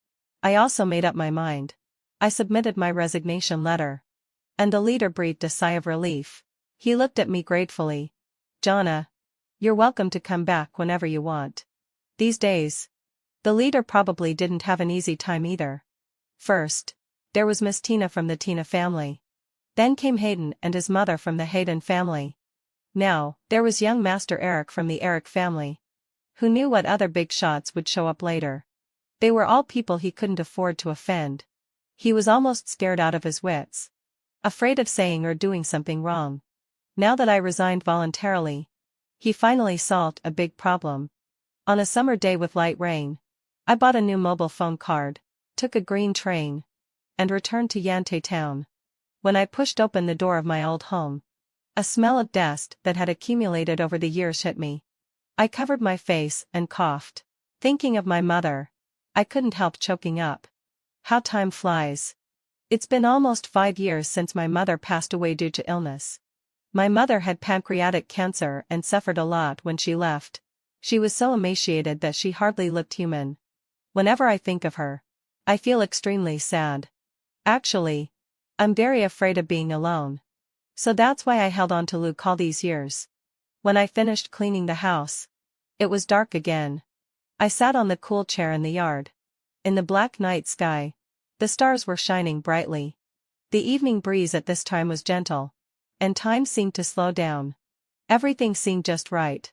I also made up my mind. I submitted my resignation letter. And the leader breathed a sigh of relief. He looked at me gratefully. Jonna, you're welcome to come back whenever you want. These days, the leader probably didn't have an easy time either. First, there was Miss Tina from the Tina family. Then came Hayden and his mother from the Hayden family. Now, there was young Master Eric from the Eric family. Who knew what other big shots would show up later? They were all people he couldn't afford to offend. He was almost scared out of his wits. Afraid of saying or doing something wrong. Now that I resigned voluntarily, he finally solved a big problem. On a summer day with light rain, I bought a new mobile phone card, took a green train, and returned to Yante town. When I pushed open the door of my old home, a smell of dust that had accumulated over the years hit me. I covered my face and coughed. Thinking of my mother, I couldn't help choking up. How time flies. It's been almost 5 years since my mother passed away due to illness. My mother had pancreatic cancer and suffered a lot when she left. She was so emaciated that she hardly looked human. Whenever I think of her, I feel extremely sad. Actually, I'm very afraid of being alone. So that's why I held on to Luke all these years. When I finished cleaning the house, it was dark again. I sat on the cool chair in the yard. In the black night sky, the stars were shining brightly. The evening breeze at this time was gentle, and time seemed to slow down. Everything seemed just right.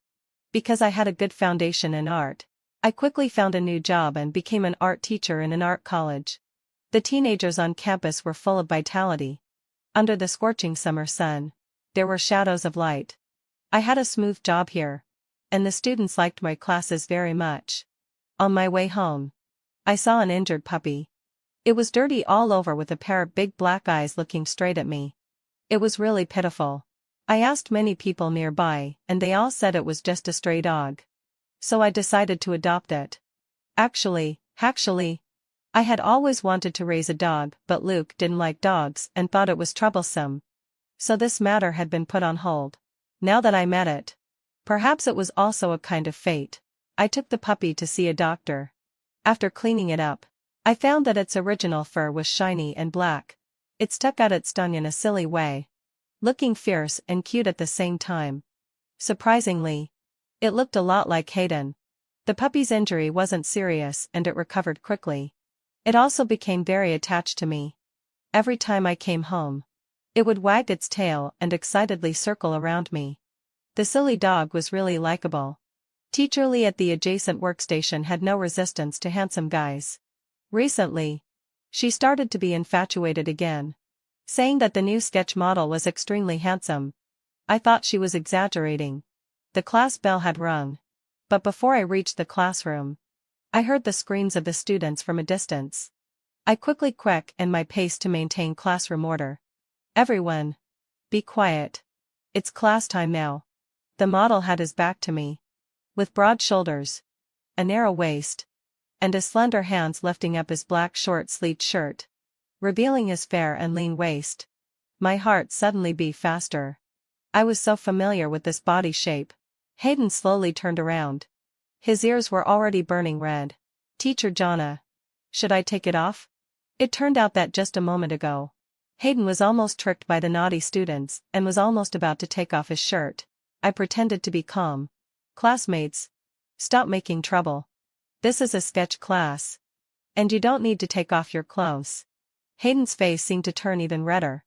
Because I had a good foundation in art, I quickly found a new job and became an art teacher in an art college. The teenagers on campus were full of vitality. Under the scorching summer sun, there were shadows of light. I had a smooth job here, and the students liked my classes very much. On my way home, I saw an injured puppy. It was dirty all over with a pair of big black eyes looking straight at me. It was really pitiful. I asked many people nearby, and they all said it was just a stray dog. So I decided to adopt it. Actually, I had always wanted to raise a dog, but Luke didn't like dogs and thought it was troublesome. So this matter had been put on hold. Now that I met it, perhaps it was also a kind of fate. I took the puppy to see a doctor. After cleaning it up, I found that its original fur was shiny and black. It stuck out its tongue in a silly way, looking fierce and cute at the same time. Surprisingly, it looked a lot like Hayden. The puppy's injury wasn't serious and it recovered quickly. It also became very attached to me. Every time I came home, it would wag its tail and excitedly circle around me. The silly dog was really likable. Teacher Lee at the adjacent workstation had no resistance to handsome guys. Recently, she started to be infatuated again, saying that the new sketch model was extremely handsome. I thought she was exaggerating. The class bell had rung. But before I reached the classroom, I heard the screams of the students from a distance. I quickly quickened my pace to maintain classroom order. Everyone, be quiet. It's class time now. The model had his back to me. With broad shoulders, a narrow waist, and his slender hands lifting up his black short-sleeved shirt, revealing his fair and lean waist. My heart suddenly beat faster. I was so familiar with this body shape. Hayden slowly turned around. His ears were already burning red. Teacher Jonna, should I take it off? It turned out that just a moment ago, Hayden was almost tricked by the naughty students and was almost about to take off his shirt. I pretended to be calm. Classmates, stop making trouble. This is a sketch class. And you don't need to take off your clothes. Hayden's face seemed to turn even redder.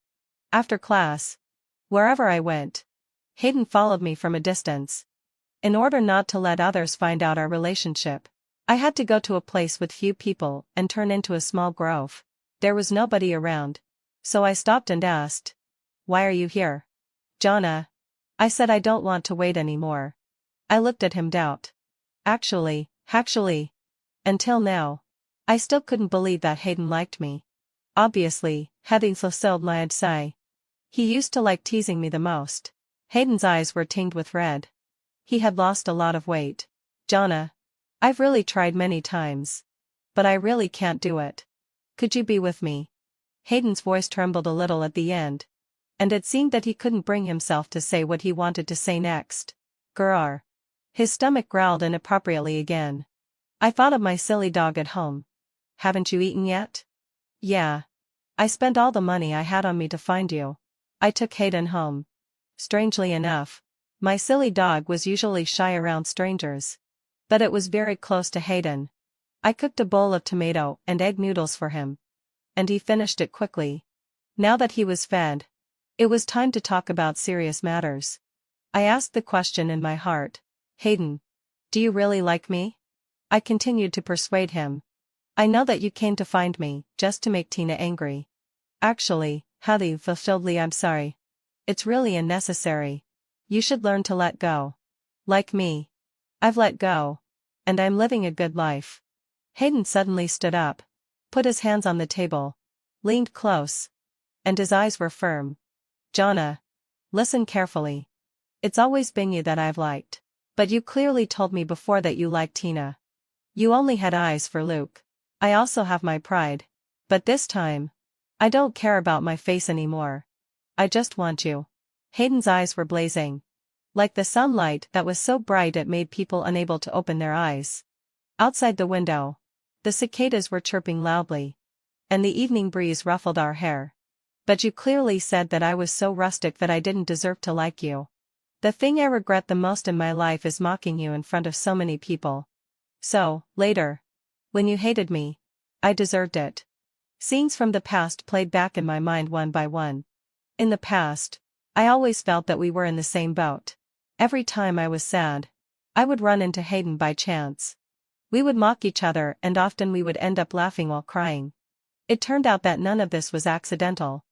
After class, wherever I went, Hayden followed me from a distance. In order not to let others find out our relationship, I had to go to a place with few people and turn into a small grove. There was nobody around, so I stopped and asked, "Why are you here?" "Jonna," I said, "I don't want to wait anymore." I looked at him doubt. Actually, until now, I still couldn't believe that Hayden liked me. Obviously, Haydens fulfilled my outside. He used to like teasing me the most. Hayden's eyes were tinged with red. He had lost a lot of weight. "Jonna, I've really tried many times. But I really can't do it. Could you be with me?" Hayden's voice trembled a little at the end. And it seemed that he couldn't bring himself to say what he wanted to say next. Grr. His stomach growled inappropriately again. I thought of my silly dog at home. Haven't you eaten yet? Yeah. I spent all the money I had on me to find you. I took Hayden home. Strangely enough, my silly dog was usually shy around strangers. But it was very close to Hayden. I cooked a bowl of tomato and egg noodles for him. And he finished it quickly. Now that he was fed, it was time to talk about serious matters. I asked the question in my heart. Hayden, do you really like me? I continued to persuade him. I know that you came to find me, just to make Tina angry. Actually, Hattie fulfilledly, I'm sorry. It's really unnecessary. You should learn to let go. Like me. I've let go. And I'm living a good life. Hayden suddenly stood up, put his hands on the table, leaned close. And his eyes were firm. Jonna. Listen carefully. It's always been you that I've liked. But you clearly told me before that you liked Tina. You only had eyes for Luke. I also have my pride. But this time, I don't care about my face anymore. I just want you. Hayden's eyes were blazing. Like the sunlight that was so bright it made people unable to open their eyes. Outside the window, the cicadas were chirping loudly. And the evening breeze ruffled our hair. But you clearly said that I was so rustic that I didn't deserve to like you. The thing I regret the most in my life is mocking you in front of so many people. So, later, when you hated me, I deserved it. Scenes from the past played back in my mind one by one. In the past, I always felt that we were in the same boat. Every time I was sad, I would run into Hayden by chance. We would mock each other and often we would end up laughing while crying. It turned out that none of this was accidental.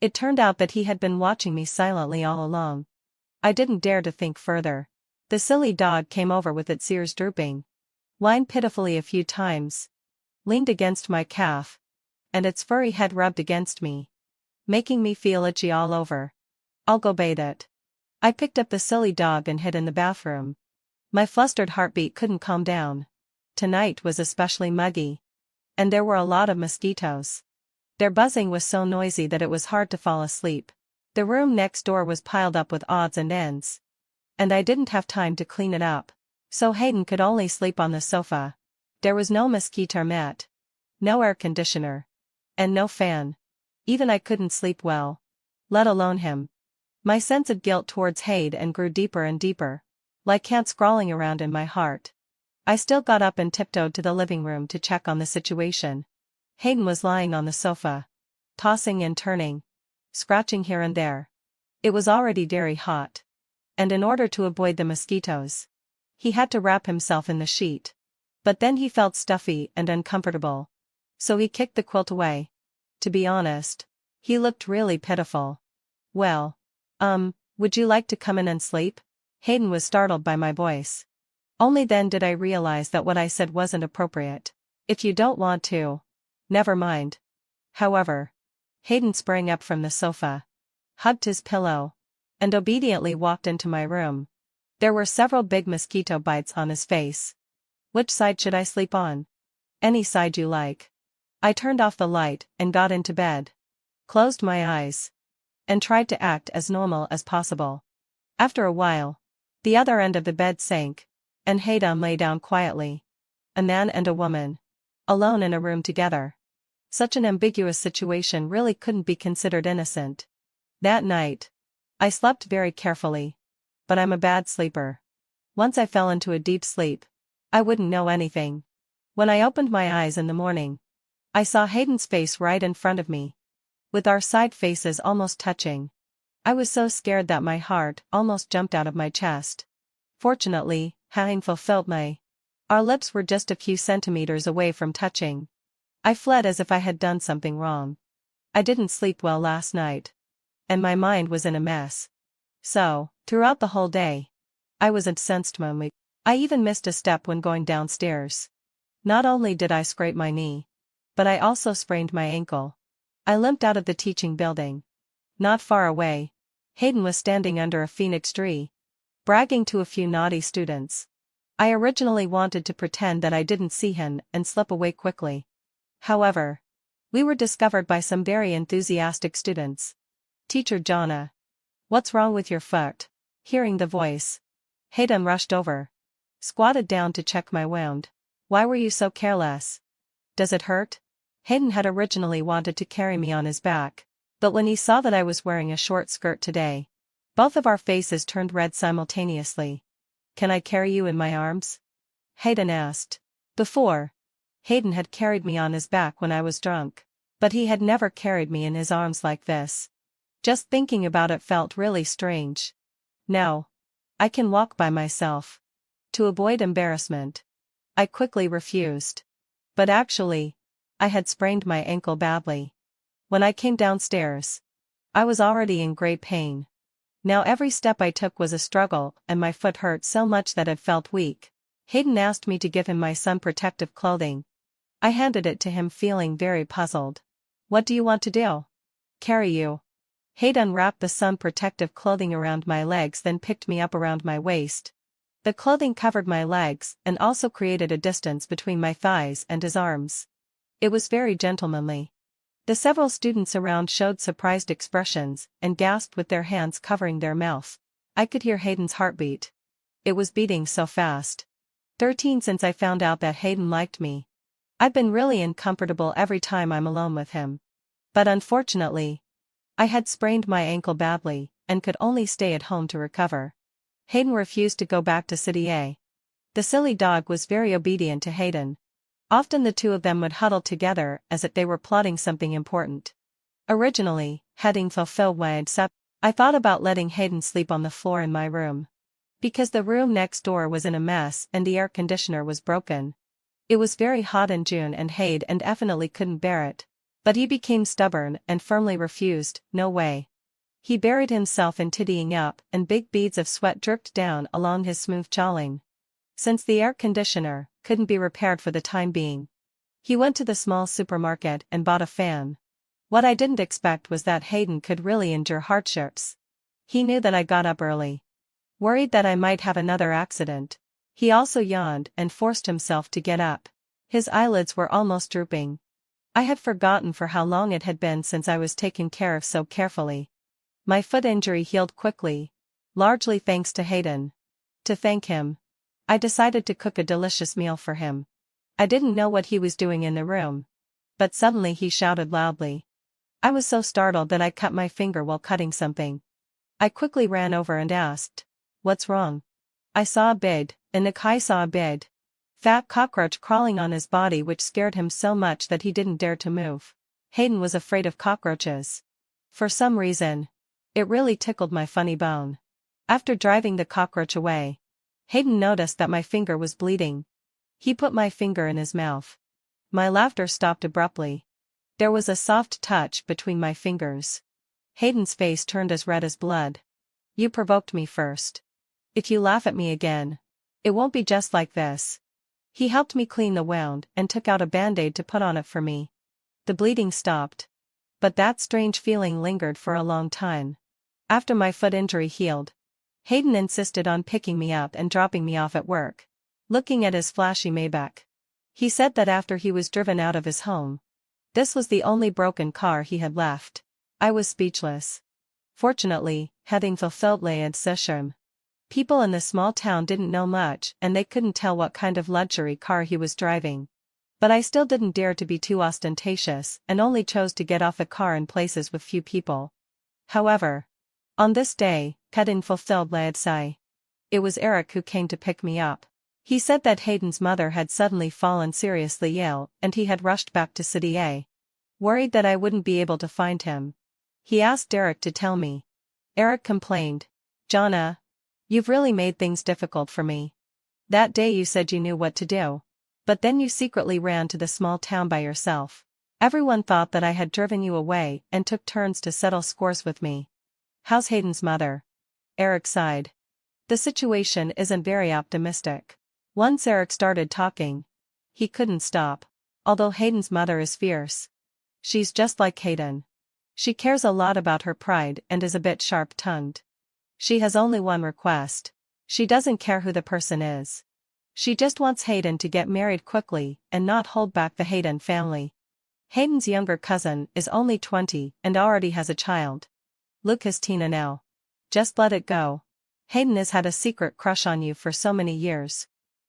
It turned out that he had been watching me silently all along. I didn't dare to think further. The silly dog came over with its ears drooping, whined pitifully a few times, leaned against my calf, and its furry head rubbed against me, making me feel itchy all over. I'll go bathe it. I picked up the silly dog and hid in the bathroom. My flustered heartbeat couldn't calm down. Tonight was especially muggy. And there were a lot of mosquitoes. Their buzzing was so noisy that it was hard to fall asleep. The room next door was piled up with odds and ends. And I didn't have time to clean it up. So Hayden could only sleep on the sofa. There was no mosquito net, no air conditioner, and no fan. Even I couldn't sleep well, let alone him. My sense of guilt towards Hayden grew deeper and deeper, like ants crawling around in my heart. I still got up and tiptoed to the living room to check on the situation. Hayden was lying on the sofa, tossing and turning, scratching here and there. It was already very hot. And in order to avoid the mosquitoes, he had to wrap himself in the sheet. But then he felt stuffy and uncomfortable. So he kicked the quilt away. To be honest, he looked really pitiful. Well, would you like to come in and sleep? Hayden was startled by my voice. Only then did I realize that what I said wasn't appropriate. If you don't want to, never mind. However, Hayden sprang up from the sofa, hugged his pillow, and obediently walked into my room. There were several big mosquito bites on his face. Which side should I sleep on? Any side you like. I turned off the light and got into bed, closed my eyes, and tried to act as normal as possible. After a while, the other end of the bed sank, and Hayden lay down quietly. A man and a woman, alone in a room together. Such an ambiguous situation really couldn't be considered innocent. That night, I slept very carefully. But I'm a bad sleeper. Once I fell into a deep sleep, I wouldn't know anything. When I opened my eyes in the morning, I saw Hayden's face right in front of me, with our side faces almost touching. I was so scared that my heart almost jumped out of my chest. Fortunately, Hayden fulfilled my. Our lips were just a few centimeters away from touching. I fled as if I had done something wrong. I didn't sleep well last night. And my mind was in a mess. So, throughout the whole day, I was incensed mainly. I even missed a step when going downstairs. Not only did I scrape my knee, but I also sprained my ankle. I limped out of the teaching building. Not far away, Hayden was standing under a phoenix tree, bragging to a few naughty students. I originally wanted to pretend that I didn't see him and slip away quickly. However, we were discovered by some very enthusiastic students. Teacher Jonna. What's wrong with your foot? Hearing the voice, Hayden rushed over. Squatted down to check my wound. Why were you so careless? Does it hurt? Hayden had originally wanted to carry me on his back, but when he saw that I was wearing a short skirt today, both of our faces turned red simultaneously. Can I carry you in my arms? Hayden asked. Before, Hayden had carried me on his back when I was drunk, but he had never carried me in his arms like this. Just thinking about it felt really strange. No. I can walk by myself. To avoid embarrassment, I quickly refused. But actually, I had sprained my ankle badly. When I came downstairs, I was already in great pain. Now every step I took was a struggle, and my foot hurt so much that it felt weak. Hayden asked me to give him my sun protective clothing. I handed it to him feeling very puzzled. What do you want to do? Carry you. Hayden wrapped the sun protective clothing around my legs, then picked me up around my waist. The clothing covered my legs and also created a distance between my thighs and his arms. It was very gentlemanly. The several students around showed surprised expressions and gasped with their hands covering their mouth. I could hear Hayden's heartbeat. It was beating so fast. 13 since I found out that Hayden liked me. I've been really uncomfortable every time I'm alone with him. But unfortunately, I had sprained my ankle badly, and could only stay at home to recover. Hayden refused to go back to City A. The silly dog was very obedient to Hayden. Often the two of them would huddle together as if they were plotting something important. Originally, having fulfilled my accept, I thought about letting Hayden sleep on the floor in my room. Because the room next door was in a mess and the air conditioner was broken. It was very hot in June and Hayden definitely couldn't bear it. But he became stubborn and firmly refused. No way. He buried himself in tidying up, and big beads of sweat dripped down along his smooth jawline. Since the air conditioner couldn't be repaired for the time being, he went to the small supermarket and bought a fan. What I didn't expect was that Hayden could really endure hardships. He knew that I got up early, worried that I might have another accident. He also yawned and forced himself to get up. His eyelids were almost drooping. I had forgotten for how long it had been since I was taken care of so carefully. My foot injury healed quickly, largely thanks to Hayden. To thank him, I decided to cook a delicious meal for him. I didn't know what he was doing in the room, but suddenly he shouted loudly. I was so startled that I cut my finger while cutting something. I quickly ran over and asked, "What's wrong?" I saw a big fat cockroach crawling on his body, which scared him so much that he didn't dare to move. Hayden was afraid of cockroaches. For some reason, it really tickled my funny bone. After driving the cockroach away, Hayden noticed that my finger was bleeding. He put my finger in his mouth. My laughter stopped abruptly. There was a soft touch between my fingers. Hayden's face turned as red as blood. You provoked me first. If you laugh at me again, it won't be just like this. He helped me clean the wound and took out a band-aid to put on it for me. The bleeding stopped. But that strange feeling lingered for a long time. After my foot injury healed, Hayden insisted on picking me up and dropping me off at work. Looking at his flashy Maybach, he said that after he was driven out of his home, this was the only broken car he had left. I was speechless. Fortunately, having fulfilled Layad's session, people in the small town didn't know much and they couldn't tell what kind of luxury car he was driving. But I still didn't dare to be too ostentatious and only chose to get off the car in places with few people. However, on this day, Hayden fulfilled Layad's sigh. It was Eric who came to pick me up. He said that Hayden's mother had suddenly fallen seriously ill and he had rushed back to City A. Worried that I wouldn't be able to find him, he asked Eric to tell me. Eric complained, "Jonna, you've really made things difficult for me. That day you said you knew what to do. But then you secretly ran to the small town by yourself. Everyone thought that I had driven you away and took turns to settle scores with me. How's Hayden's mother?" Eric sighed. The situation isn't very optimistic. Once Eric started talking, he couldn't stop. Although Hayden's mother is fierce, she's just like Hayden. She cares a lot about her pride and is a bit sharp-tongued. She has only one request. She doesn't care who the person is. She just wants Hayden to get married quickly and not hold back the Hayden family. Hayden's younger cousin is only 20 and already has a child. Lucas Tina now. Just let it go. Hayden has had a secret crush on you for so many years.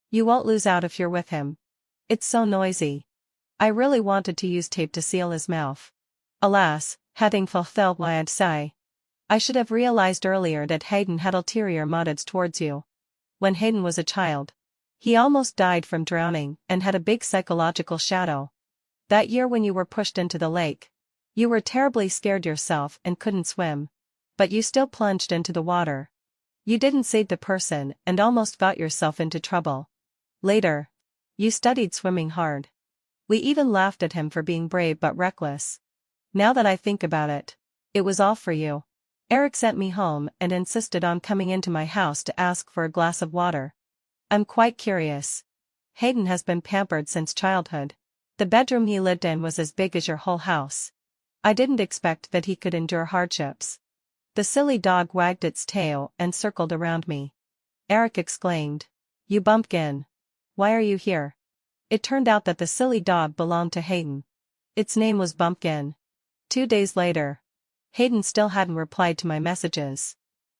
You won't lose out if you're with him. It's so noisy. I really wanted to use tape to seal his mouth. Alas, having fulfilled my sigh. I should have realized earlier that Hayden had ulterior motives towards you. When Hayden was a child, he almost died from drowning and had a big psychological shadow. That year when you were pushed into the lake, you were terribly scared yourself and couldn't swim. But you still plunged into the water. You didn't save the person and almost got yourself into trouble. Later, you studied swimming hard. We even laughed at him for being brave but reckless. Now that I think about it, it was all for you. Eric sent me home and insisted on coming into my house to ask for a glass of water. I'm quite curious. Hayden has been pampered since childhood. The bedroom he lived in was as big as your whole house. I didn't expect that he could endure hardships. The silly dog wagged its tail and circled around me. Eric exclaimed. You Bumpkin. Why are you here? It turned out that the silly dog belonged to Hayden. Its name was Bumpkin. 2 days later. Hayden still hadn't replied to my messages.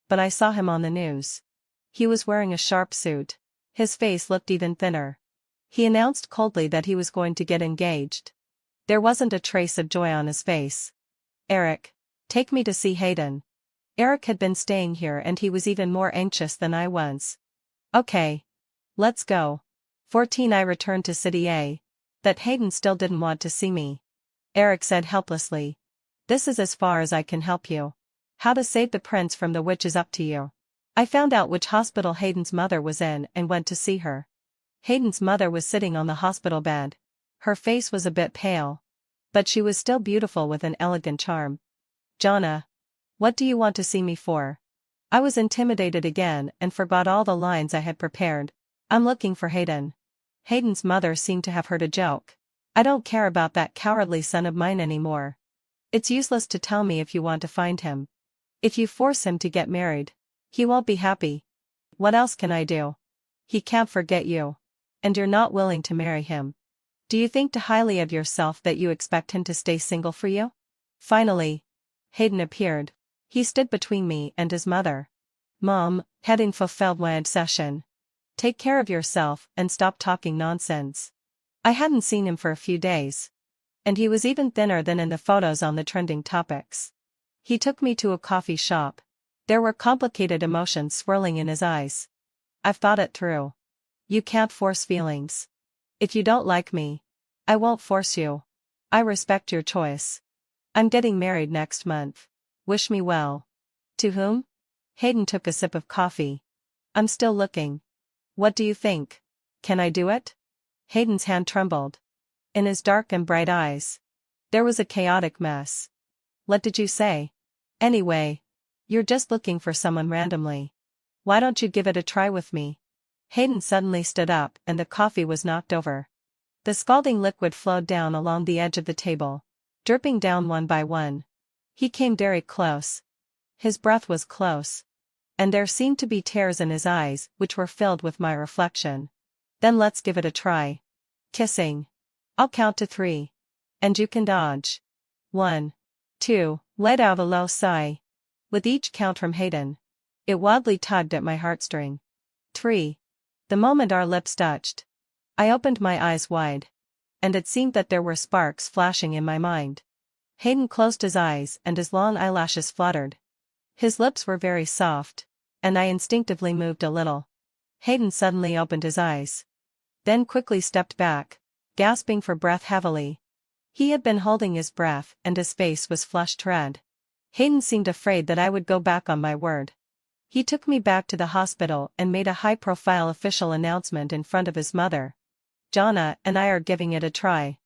But I saw him on the news. He was wearing a sharp suit. His face looked even thinner. He announced coldly that he was going to get engaged. There wasn't a trace of joy on his face. Eric, take me to see Hayden. Eric had been staying here and he was even more anxious than I was. Okay. Let's go. 14 I returned to City A. That Hayden still didn't want to see me. Eric said helplessly. This is as far as I can help you. How to save the prince from the witch is up to you. I found out which hospital Hayden's mother was in and went to see her. Hayden's mother was sitting on the hospital bed. Her face was a bit pale. But she was still beautiful with an elegant charm. Jonna. What do you want to see me for? I was intimidated again and forgot all the lines I had prepared. I'm looking for Hayden. Hayden's mother seemed to have heard a joke. I don't care about that cowardly son of mine anymore. It's useless to tell me if you want to find him. If you force him to get married, he won't be happy. What else can I do? He can't forget you. And you're not willing to marry him. Do you think too highly of yourself that you expect him to stay single for you? Finally, Hayden appeared. He stood between me and his mother. Mom, having fulfilled my obsession. Take care of yourself and stop talking nonsense. I hadn't seen him for a few days. And he was even thinner than in the photos on the trending topics. He took me to a coffee shop. There were complicated emotions swirling in his eyes. I've thought it through. You can't force feelings. If you don't like me, I won't force you. I respect your choice. I'm getting married next month. Wish me well. To whom? Hayden took a sip of coffee. I'm still looking. What do you think? Can I do it? Hayden's hand trembled. In his dark and bright eyes, there was a chaotic mess. What did you say? Anyway, you're just looking for someone randomly. Why don't you give it a try with me? Hayden suddenly stood up and the coffee was knocked over. The scalding liquid flowed down along the edge of the table, dripping down one by one. He came very close. His breath was close. And there seemed to be tears in his eyes which were filled with my reflection. Then let's give it a try. Kissing. I'll count to 3. And you can dodge. 1. 2. Let out a low sigh. With each count from Hayden, it wildly tugged at my heartstring. 3. The moment our lips touched, I opened my eyes wide. And it seemed that there were sparks flashing in my mind. Hayden closed his eyes and his long eyelashes fluttered. His lips were very soft, and I instinctively moved a little. Hayden suddenly opened his eyes. Then quickly stepped back, gasping for breath heavily. He had been holding his breath and his face was flushed red. Hayden seemed afraid that I would go back on my word. He took me back to the hospital and made a high-profile official announcement in front of his mother. Jonna and I are giving it a try.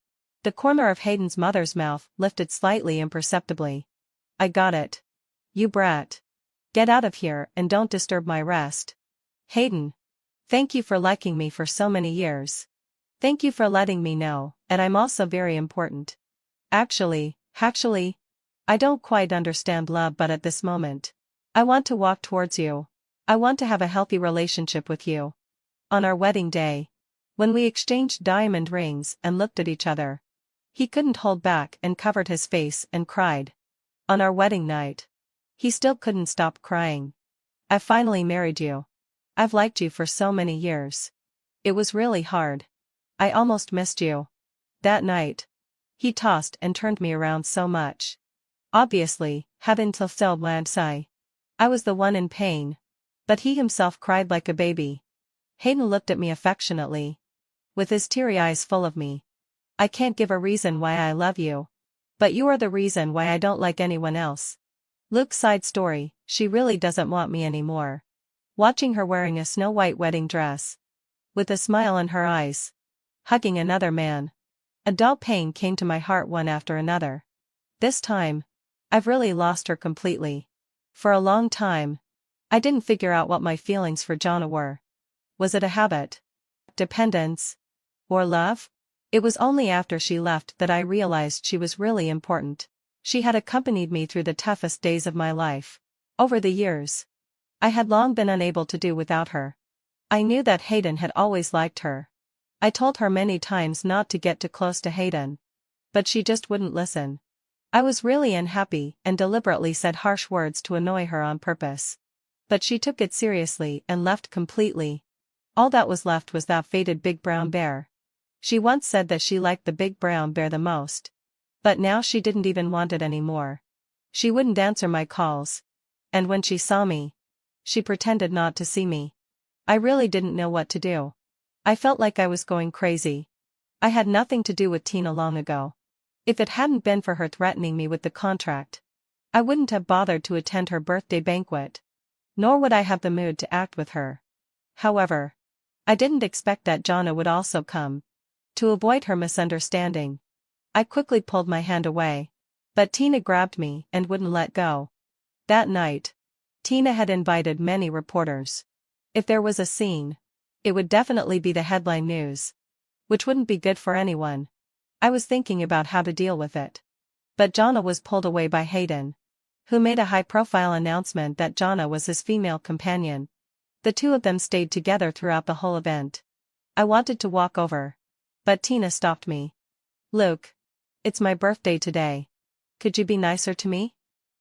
The corner of Hayden's mother's mouth lifted slightly imperceptibly. I got it. You brat. Get out of here and don't disturb my rest. Hayden. Thank you for liking me for so many years. Thank you for letting me know, and I'm also very important. Actually, I don't quite understand love, but at this moment, I want to walk towards you. I want to have a healthy relationship with you. On our wedding day, when we exchanged diamond rings and looked at each other, he couldn't hold back and covered his face and cried. On our wedding night, He still couldn't stop crying. I finally married you. I've liked you for so many years. It was really hard. I almost missed you. That night. He tossed and turned me around so much. Obviously, hadn't fulfilled Landsai. I was the one in pain. But he himself cried like a baby. Hayden looked at me affectionately. With his teary eyes full of me. I can't give a reason why I love you. But you are the reason why I don't like anyone else. Luke's side story, she really doesn't want me anymore. Watching her wearing a snow-white wedding dress. With a smile in her eyes. Hugging another man. A dull pain came to my heart one after another. This time. I've really lost her completely. For a long time. I didn't figure out what my feelings for Jonna were. Was it a habit? Dependence? Or love? It was only after she left that I realized she was really important. She had accompanied me through the toughest days of my life. Over the years. I had long been unable to do without her. I knew that Hayden had always liked her. I told her many times not to get too close to Hayden. But she just wouldn't listen. I was really unhappy and deliberately said harsh words to annoy her on purpose. But she took it seriously and left completely. All that was left was that faded big brown bear. She once said that she liked the big brown bear the most. But now she didn't even want it anymore. She wouldn't answer my calls. And when she saw me, she pretended not to see me. I really didn't know what to do. I felt like I was going crazy. I had nothing to do with Tina long ago. If it hadn't been for her threatening me with the contract, I wouldn't have bothered to attend her birthday banquet. Nor would I have the mood to act with her. However, I didn't expect that Jonna would also come. To avoid her misunderstanding, I quickly pulled my hand away. But Tina grabbed me and wouldn't let go. That night, Tina had invited many reporters. If there was a scene, it would definitely be the headline news. Which wouldn't be good for anyone. I was thinking about how to deal with it. But Jonna was pulled away by Hayden, who made a high-profile announcement that Jonna was his female companion. The two of them stayed together throughout the whole event. I wanted to walk over. But Tina stopped me. Luke. It's my birthday today. Could you be nicer to me?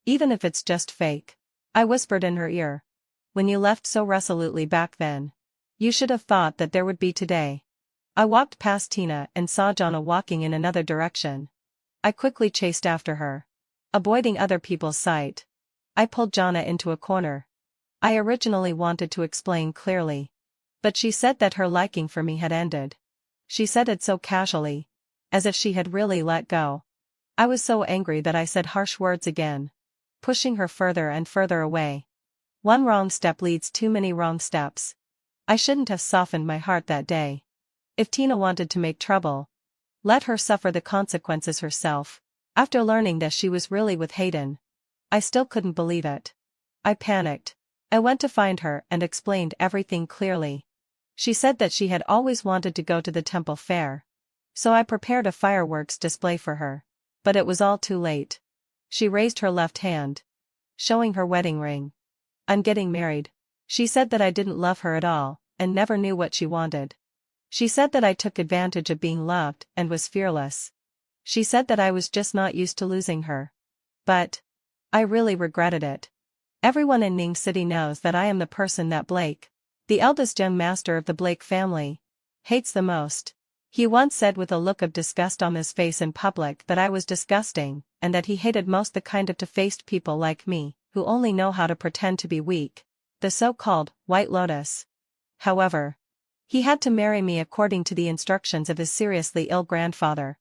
Even if it's just fake. I whispered in her ear. When you left so resolutely back then. You should have thought that there would be today. I walked past Tina and saw Jonna walking in another direction. I quickly chased after her. Avoiding other people's sight. I pulled Jonna into a corner. I originally wanted to explain clearly. But she said that her liking for me had ended. She said it so casually. As if she had really let go. I was so angry that I said harsh words again. Pushing her further and further away. One wrong step leads too many wrong steps. I shouldn't have softened my heart that day. If Tina wanted to make trouble, let her suffer the consequences herself. After learning that she was really with Hayden, I still couldn't believe it. I panicked. I went to find her and explained everything clearly. She said that she had always wanted to go to the temple fair. So I prepared a fireworks display for her. But it was all too late. She raised her left hand, showing her wedding ring. I'm getting married. She said that I didn't love her at all, and never knew what she wanted. She said that I took advantage of being loved and was fearless. She said that I was just not used to losing her. But I really regretted it. Everyone in Ning City knows that I am the person that Blake, the eldest young master of the Blake family, hates the most. He once said with a look of disgust on his face in public that I was disgusting, and that he hated most the kind of two-faced people like me, who only know how to pretend to be weak, the so-called White Lotus. However, he had to marry me according to the instructions of his seriously ill grandfather.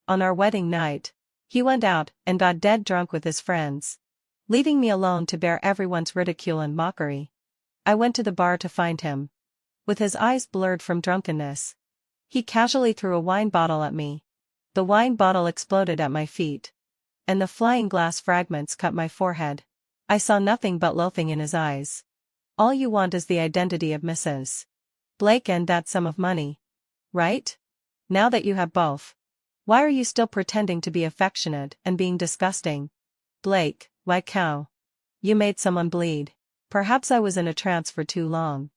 On our wedding night, he went out and got dead drunk with his friends, leaving me alone to bear everyone's ridicule and mockery. I went to the bar to find him. With his eyes blurred from drunkenness, he casually threw a wine bottle at me. The wine bottle exploded at my feet. And the flying glass fragments cut my forehead. I saw nothing but loathing in his eyes. All you want is the identity of Mrs. Blake and that sum of money. Right? Now that you have both. Why are you still pretending to be affectionate and being disgusting? Blake, why cow? You made someone bleed. Perhaps I was in a trance for too long.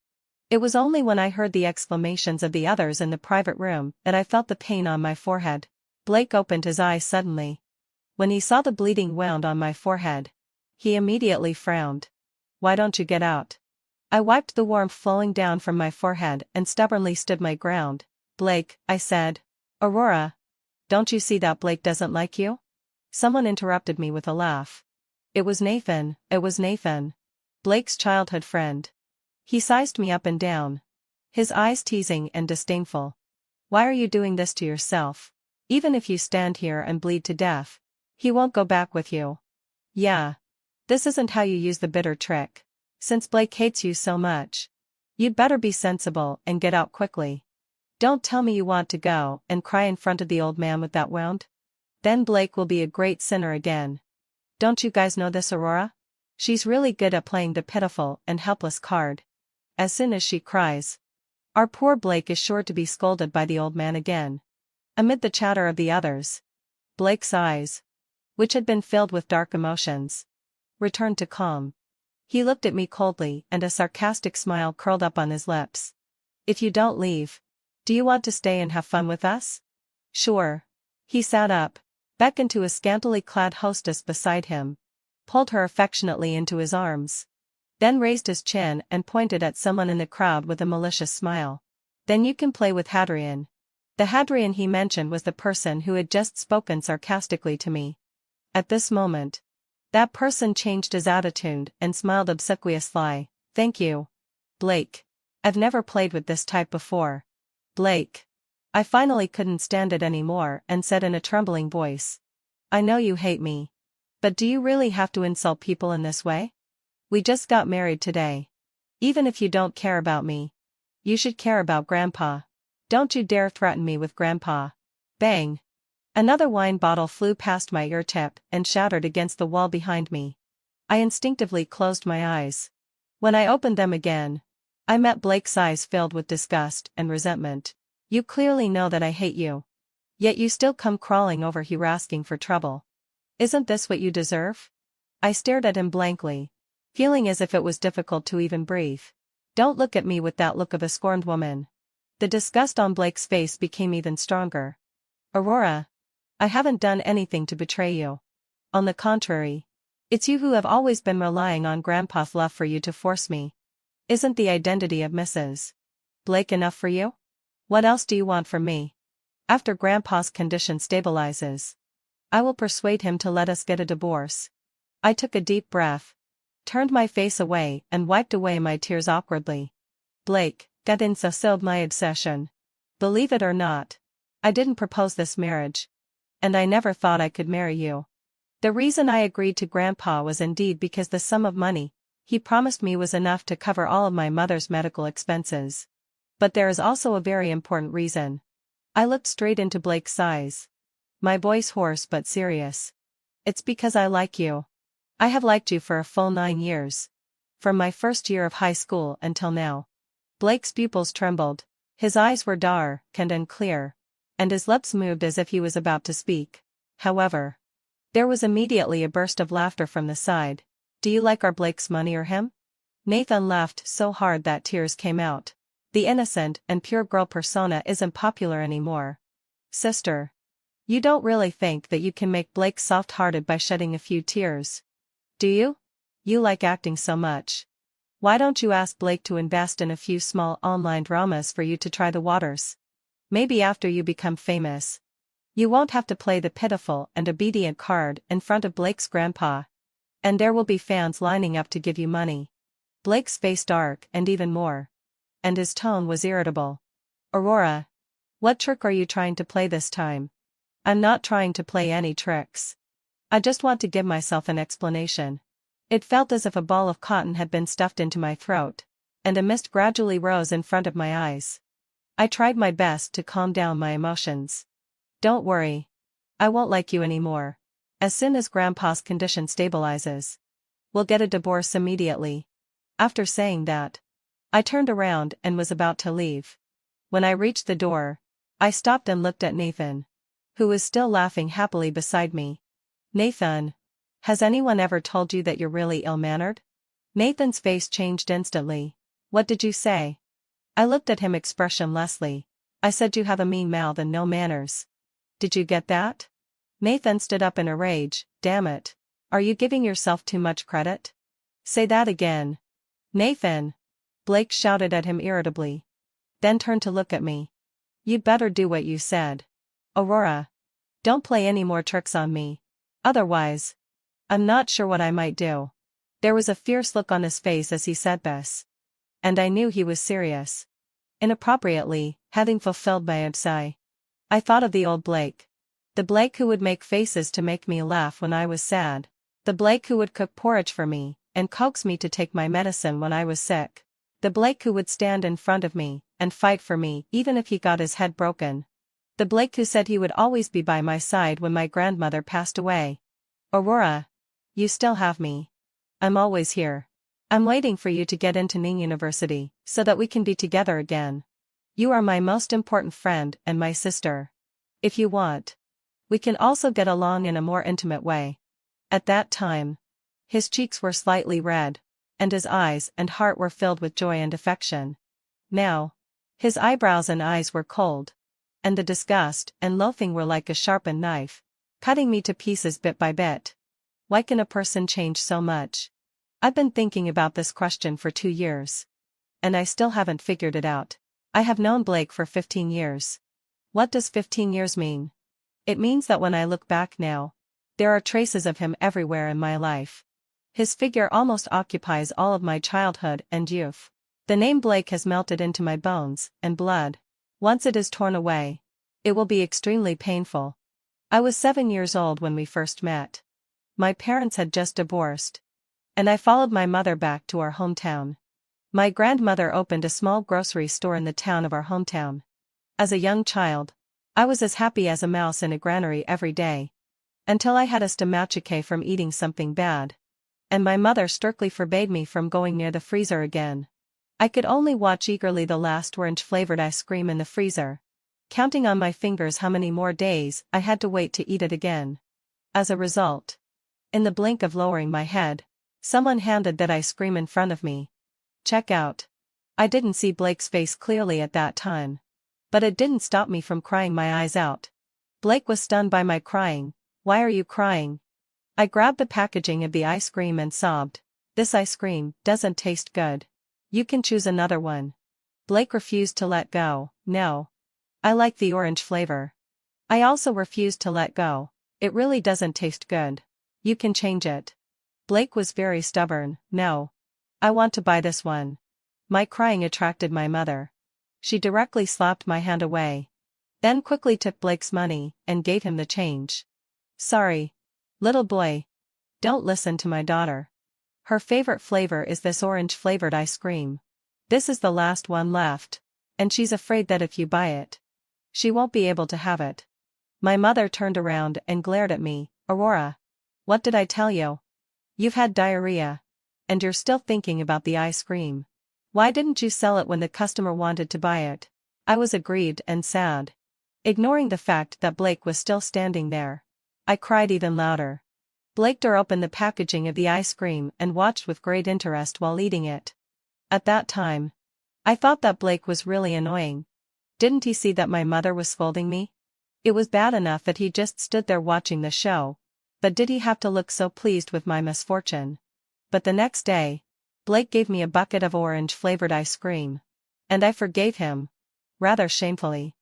It was only when I heard the exclamations of the others in the private room that I felt the pain on my forehead. Blake opened his eyes suddenly. When he saw the bleeding wound on my forehead, He immediately frowned. Why don't you get out? I wiped the warmth flowing down from my forehead and stubbornly stood my ground. Blake, I said. Aurora. Don't you see that Blake doesn't like you? Someone interrupted me with a laugh. It was Nathan, Blake's childhood friend. He sized me up and down. His eyes teasing and disdainful. Why are you doing this to yourself? Even if you stand here and bleed to death, he won't go back with you. Yeah. This isn't how you use the bitter trick. Since Blake hates you so much, you'd better be sensible and get out quickly. Don't tell me you want to go and cry in front of the old man with that wound. Then Blake will be a great sinner again. Don't you guys know this Aurora? She's really good at playing the pitiful and helpless card. As soon as she cries, our poor Blake is sure to be scolded by the old man again. Amid the chatter of the others, Blake's eyes, which had been filled with dark emotions, returned to calm. He looked at me coldly and a sarcastic smile curled up on his lips. If you don't leave, do you want to stay and have fun with us? Sure. He sat up, beckoned to a scantily clad hostess beside him, pulled her affectionately into his arms, then raised his chin and pointed at someone in the crowd with a malicious smile. Then you can play with Hadrian. The Hadrian he mentioned was the person who had just spoken sarcastically to me. At this moment, that person changed his attitude and smiled obsequiously. Thank you, Blake. I've never played with this type before. Blake. I finally couldn't stand it anymore and said in a trembling voice. I know you hate me. But do you really have to insult people in this way? We just got married today. Even if you don't care about me, you should care about Grandpa. Don't you dare threaten me with Grandpa. Bang. Another wine bottle flew past my ear tip and shattered against the wall behind me. I instinctively closed my eyes. When I opened them again, I met Blake's eyes filled with disgust and resentment. You clearly know that I hate you. Yet you still come crawling over here asking for trouble. Isn't this what you deserve? I stared at him blankly, feeling as if it was difficult to even breathe. Don't look at me with that look of a scorned woman. The disgust on Blake's face became even stronger. Aurora. I haven't done anything to betray you. On the contrary, it's you who have always been relying on Grandpa's love for you to force me. Isn't the identity of Mrs. Blake enough for you? What else do you want from me? After Grandpa's condition stabilizes, I will persuade him to let us get a divorce. I took a deep breath, turned my face away and wiped away my tears awkwardly. Blake, that insulted my obsession. Believe it or not, I didn't propose this marriage. And I never thought I could marry you. The reason I agreed to Grandpa was indeed because the sum of money he promised me was enough to cover all of my mother's medical expenses. But there is also a very important reason. I looked straight into Blake's eyes, my voice hoarse but serious. It's because I like you. I have liked you for a full 9 years. From my first year of high school until now. Blake's pupils trembled, his eyes were dark and unclear, and his lips moved as if he was about to speak. However, there was immediately a burst of laughter from the side. Do you like our Blake's money or him? Nathan laughed so hard that tears came out. The innocent and pure girl persona isn't popular anymore. Sister. You don't really think that you can make Blake soft-hearted by shedding a few tears? Do you? You like acting so much. Why don't you ask Blake to invest in a few small online dramas for you to try the waters? Maybe after you become famous, you won't have to play the pitiful and obedient card in front of Blake's grandpa. And there will be fans lining up to give you money. Blake's face dark and even more. And his tone was irritable. Aurora. What trick are you trying to play this time? I'm not trying to play any tricks. I just want to give myself an explanation. It felt as if a ball of cotton had been stuffed into my throat, and a mist gradually rose in front of my eyes. I tried my best to calm down my emotions. Don't worry. I won't like you anymore. As soon as Grandpa's condition stabilizes, we'll get a divorce immediately. After saying that, I turned around and was about to leave. When I reached the door, I stopped and looked at Nathan, who was still laughing happily beside me. Nathan, has anyone ever told you that you're really ill-mannered? Nathan's face changed instantly. What did you say? I looked at him expressionlessly. I said you have a mean mouth and no manners. Did you get that? Nathan stood up in a rage. Damn it. Are you giving yourself too much credit? Say that again. Nathan! Blake shouted at him irritably. Then turned to look at me. You'd better do what you said. Aurora. Don't play any more tricks on me. Otherwise, I'm not sure what I might do. There was a fierce look on his face as he said this. And I knew he was serious. Inappropriately, having fulfilled my abscess, I thought of the old Blake. The Blake who would make faces to make me laugh when I was sad. The Blake who would cook porridge for me, and coax me to take my medicine when I was sick. The Blake who would stand in front of me, and fight for me even if he got his head broken. The Blake who said he would always be by my side when my grandmother passed away. Aurora. You still have me. I'm always here. I'm waiting for you to get into Nanny University, so that we can be together again. You are my most important friend and my sister. If you want, we can also get along in a more intimate way. At that time, his cheeks were slightly red, and his eyes and heart were filled with joy and affection. Now, his eyebrows and eyes were cold, and the disgust and loathing were like a sharpened knife, cutting me to pieces bit by bit. Why can a person change so much? I've been thinking about this question for 2 years. And I still haven't figured it out. I have known Blake for 15 years. What does 15 years mean? It means that when I look back now, there are traces of him everywhere in my life. His figure almost occupies all of my childhood and youth. The name Blake has melted into my bones and blood. Once it is torn away, it will be extremely painful. I was 7 years old when we first met. My parents had just divorced, and I followed my mother back to our hometown. My grandmother opened a small grocery store in the town of our hometown. As a young child, I was as happy as a mouse in a granary every day. Until I had a stomachache from eating something bad. And my mother strictly forbade me from going near the freezer again. I could only watch eagerly the last orange-flavored ice cream in the freezer, counting on my fingers how many more days I had to wait to eat it again. As a result, in the blink of lowering my head, someone handed that ice cream in front of me. Check out. I didn't see Blake's face clearly at that time. But it didn't stop me from crying my eyes out. Blake was stunned by my crying. Why are you crying? I grabbed the packaging of the ice cream and sobbed. This ice cream doesn't taste good. You can choose another one. Blake refused to let go. No. I like the orange flavor. I also refused to let go. It really doesn't taste good. You can change it. Blake was very stubborn. No. I want to buy this one. My crying attracted my mother. She directly slapped my hand away. Then quickly took Blake's money and gave him the change. Sorry. Little boy. Don't listen to my daughter. Her favorite flavor is this orange-flavored ice cream. This is the last one left, and she's afraid that if you buy it, she won't be able to have it. My mother turned around and glared at me. Aurora. What did I tell you? You've had diarrhea. And you're still thinking about the ice cream. Why didn't you sell it when the customer wanted to buy it? I was aggrieved and sad. Ignoring the fact that Blake was still standing there, I cried even louder. Blake tore open the packaging of the ice cream and watched with great interest while eating it. At that time, I thought that Blake was really annoying. Didn't he see that my mother was scolding me? It was bad enough that he just stood there watching the show, but did he have to look so pleased with my misfortune? But the next day, Blake gave me a bucket of orange-flavored ice cream. And I forgave him. Rather shamefully.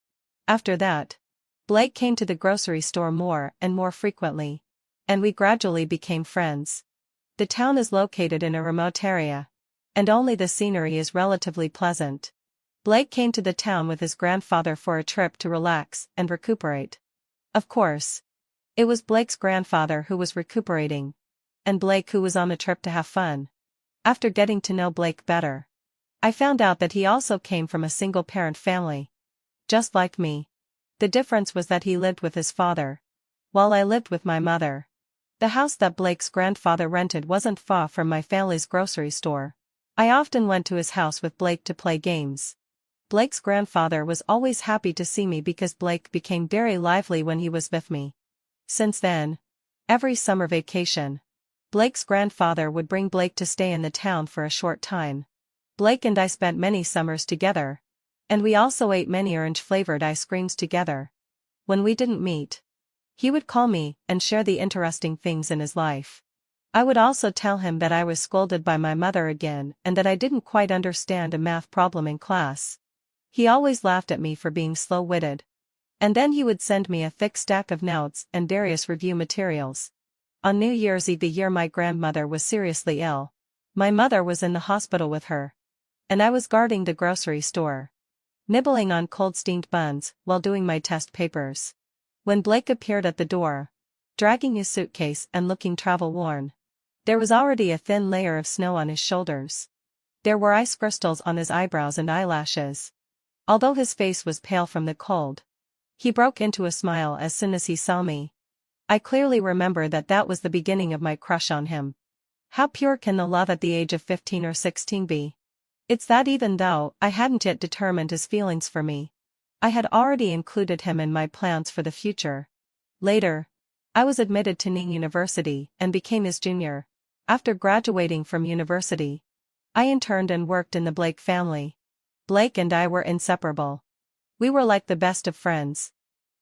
After that, Blake came to the grocery store more and more frequently. And we gradually became friends. The town is located in a remote area. And only the scenery is relatively pleasant. Blake came to the town with his grandfather for a trip to relax and recuperate. Of course, it was Blake's grandfather who was recuperating. And Blake who was on the trip to have fun. After getting to know Blake better, I found out that he also came from a single-parent family. Just like me. The difference was that he lived with his father, while I lived with my mother. The house that Blake's grandfather rented wasn't far from my family's grocery store. I often went to his house with Blake to play games. Blake's grandfather was always happy to see me because Blake became very lively when he was with me. Since then, every summer vacation, Blake's grandfather would bring Blake to stay in the town for a short time. Blake and I spent many summers together. And we also ate many orange-flavored ice creams together. When we didn't meet, he would call me and share the interesting things in his life. I would also tell him that I was scolded by my mother again and that I didn't quite understand a math problem in class. He always laughed at me for being slow-witted. And then he would send me a thick stack of notes and various review materials. On New Year's Eve, the year my grandmother was seriously ill, my mother was in the hospital with her. And I was guarding the grocery store, nibbling on cold steamed buns while doing my test papers. When Blake appeared at the door, dragging his suitcase and looking travel-worn, there was already a thin layer of snow on his shoulders. There were ice crystals on his eyebrows and eyelashes. Although his face was pale from the cold, he broke into a smile as soon as he saw me. I clearly remember that was the beginning of my crush on him. How pure can the love at the age of 15 or 16 be? It's that even though I hadn't yet determined his feelings for me, I had already included him in my plans for the future. Later, I was admitted to Nanny University and became his junior. After graduating from university, I interned and worked in the Blake family. Blake and I were inseparable. We were like the best of friends.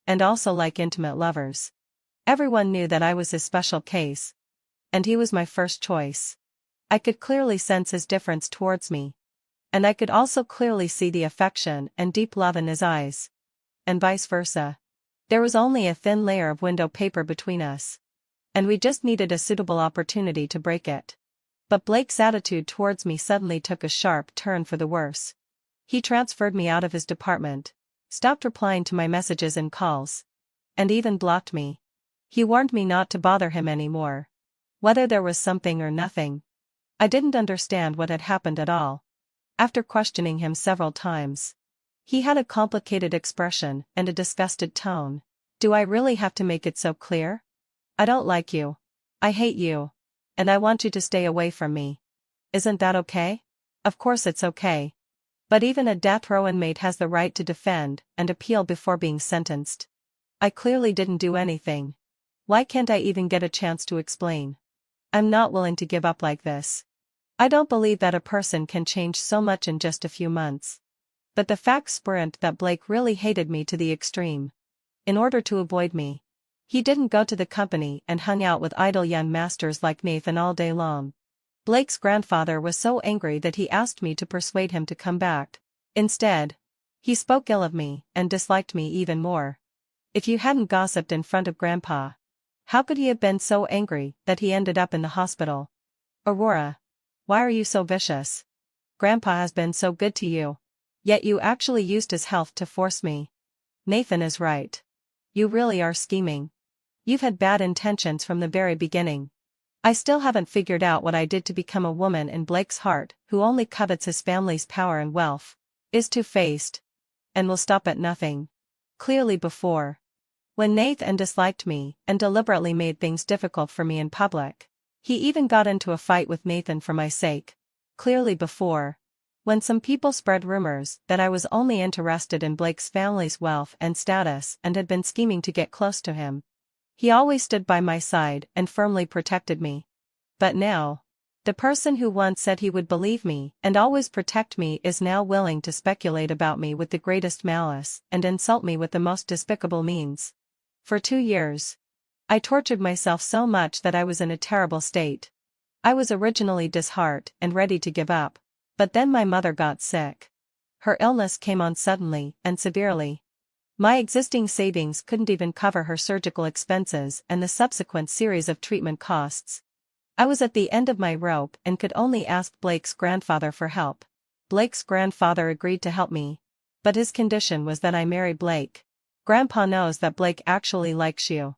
And also like intimate lovers. Everyone knew that I was his special case. And he was my first choice. I could clearly sense his difference towards me. And I could also clearly see the affection and deep love in his eyes. And vice versa. There was only a thin layer of window paper between us. And we just needed a suitable opportunity to break it. But Blake's attitude towards me suddenly took a sharp turn for the worse. He transferred me out of his department, stopped replying to my messages and calls, and even blocked me. He warned me not to bother him anymore. Whether there was something or nothing, I didn't understand what had happened at all. After questioning him several times, he had a complicated expression and a disgusted tone. Do I really have to make it so clear? I don't like you. I hate you. And I want you to stay away from me. Isn't that okay? Of course it's okay. But even a death row inmate has the right to defend and appeal before being sentenced. I clearly didn't do anything. Why can't I even get a chance to explain? I'm not willing to give up like this. I don't believe that a person can change so much in just a few months. But the facts weren't that Blake really hated me to the extreme. In order to avoid me, he didn't go to the company and hung out with idle young masters like Nathan all day long. Blake's grandfather was so angry that he asked me to persuade him to come back. Instead, he spoke ill of me and disliked me even more. If you hadn't gossiped in front of Grandpa, how could he have been so angry that he ended up in the hospital? Aurora, why are you so vicious? Grandpa has been so good to you. Yet you actually used his health to force me. Nathan is right. You really are scheming. You've had bad intentions from the very beginning. I still haven't figured out what I did to become a woman in Blake's heart who only covets his family's power and wealth, is two-faced, and will stop at nothing. Clearly before, when Nathan disliked me and deliberately made things difficult for me in public, he even got into a fight with Nathan for my sake. Clearly before, when some people spread rumors that I was only interested in Blake's family's wealth and status and had been scheming to get close to him, he always stood by my side and firmly protected me. But now, the person who once said he would believe me and always protect me is now willing to speculate about me with the greatest malice and insult me with the most despicable means. For 2 years, I tortured myself so much that I was in a terrible state. I was originally disheartened and ready to give up, but then my mother got sick. Her illness came on suddenly and severely. My existing savings couldn't even cover her surgical expenses and the subsequent series of treatment costs. I was at the end of my rope and could only ask Blake's grandfather for help. Blake's grandfather agreed to help me, but his condition was that I marry Blake. Grandpa knows that Blake actually likes you.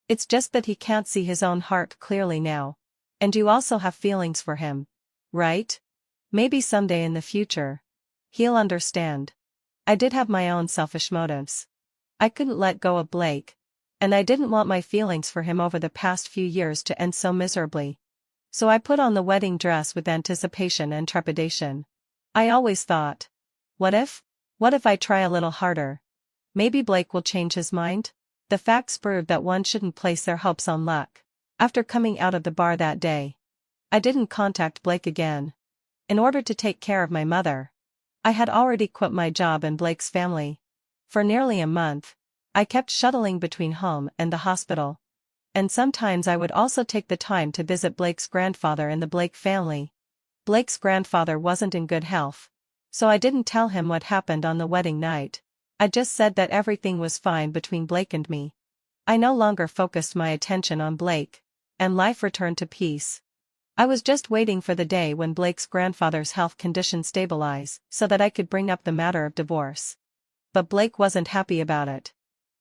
It's just that he can't see his own heart clearly now. And you also have feelings for him, right? Maybe someday in the future, he'll understand. I did have my own selfish motives. I couldn't let go of Blake, and I didn't want my feelings for him over the past few years to end so miserably. So I put on the wedding dress with anticipation and trepidation. I always thought, what if? What if I try a little harder? Maybe Blake will change his mind? The facts proved that one shouldn't place their hopes on luck. After coming out of the bar that day, I didn't contact Blake again. In order to take care of my mother, I had already quit my job in Blake's family. For nearly a month, I kept shuttling between home and the hospital. and sometimes I would also take the time to visit Blake's grandfather and the Blake family. Blake's grandfather wasn't in good health, so I didn't tell him what happened on the wedding night. I just said that everything was fine between Blake and me. I no longer focused my attention on Blake, and life returned to peace. I was just waiting for the day when Blake's grandfather's health condition stabilized so that I could bring up the matter of divorce. But Blake wasn't happy about it.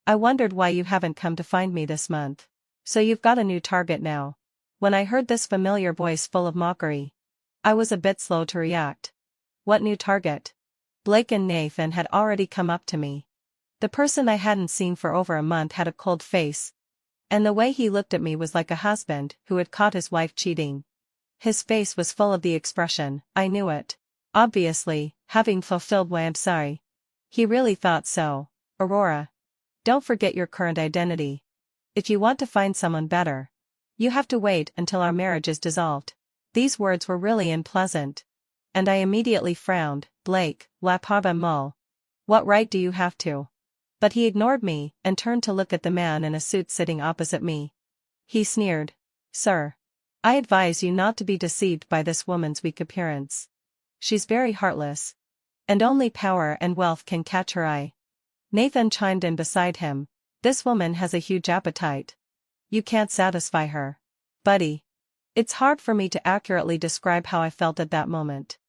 I wondered why you haven't come to find me this month. So you've got a new target now. When I heard this familiar voice full of mockery, I was a bit slow to react. What new target? Blake and Nathan had already come up to me. The person I hadn't seen for over a month had a cold face, and the way he looked at me was like a husband who had caught his wife cheating. His face was full of the expression, I knew it. Obviously, having fulfilled my I'm sorry. He really thought so. Aurora. Don't forget your current identity. If you want to find someone better, you have to wait until our marriage is dissolved. These words were really unpleasant. And I immediately frowned. Blake, la parva mole. What right do you have to? But he ignored me and turned to look at the man in a suit sitting opposite me. He sneered. Sir. I advise you not to be deceived by this woman's weak appearance. She's very heartless. And only power and wealth can catch her eye. Nathan chimed in beside him. This woman has a huge appetite. You can't satisfy her. Buddy. It's hard for me to accurately describe how I felt at that moment.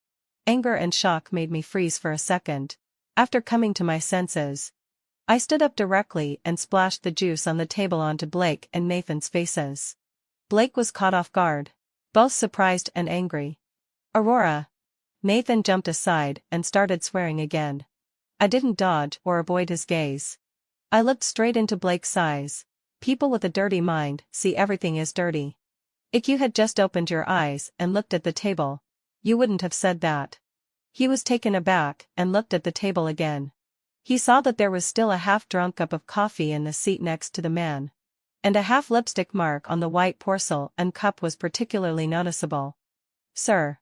Anger and shock made me freeze for a second. After coming to my senses, I stood up directly and splashed the juice on the table onto Blake and Nathan's faces. Blake was caught off guard, both surprised and angry. Aurora. Nathan jumped aside and started swearing again. I didn't dodge or avoid his gaze. I looked straight into Blake's eyes. People with a dirty mind see everything as dirty. If you had just opened your eyes and looked at the table, you wouldn't have said that. He was taken aback and looked at the table again. He saw that there was still a half-drunk cup of coffee in the seat next to the man. And a half-lipstick mark on the white porcelain cup was particularly noticeable. Sir.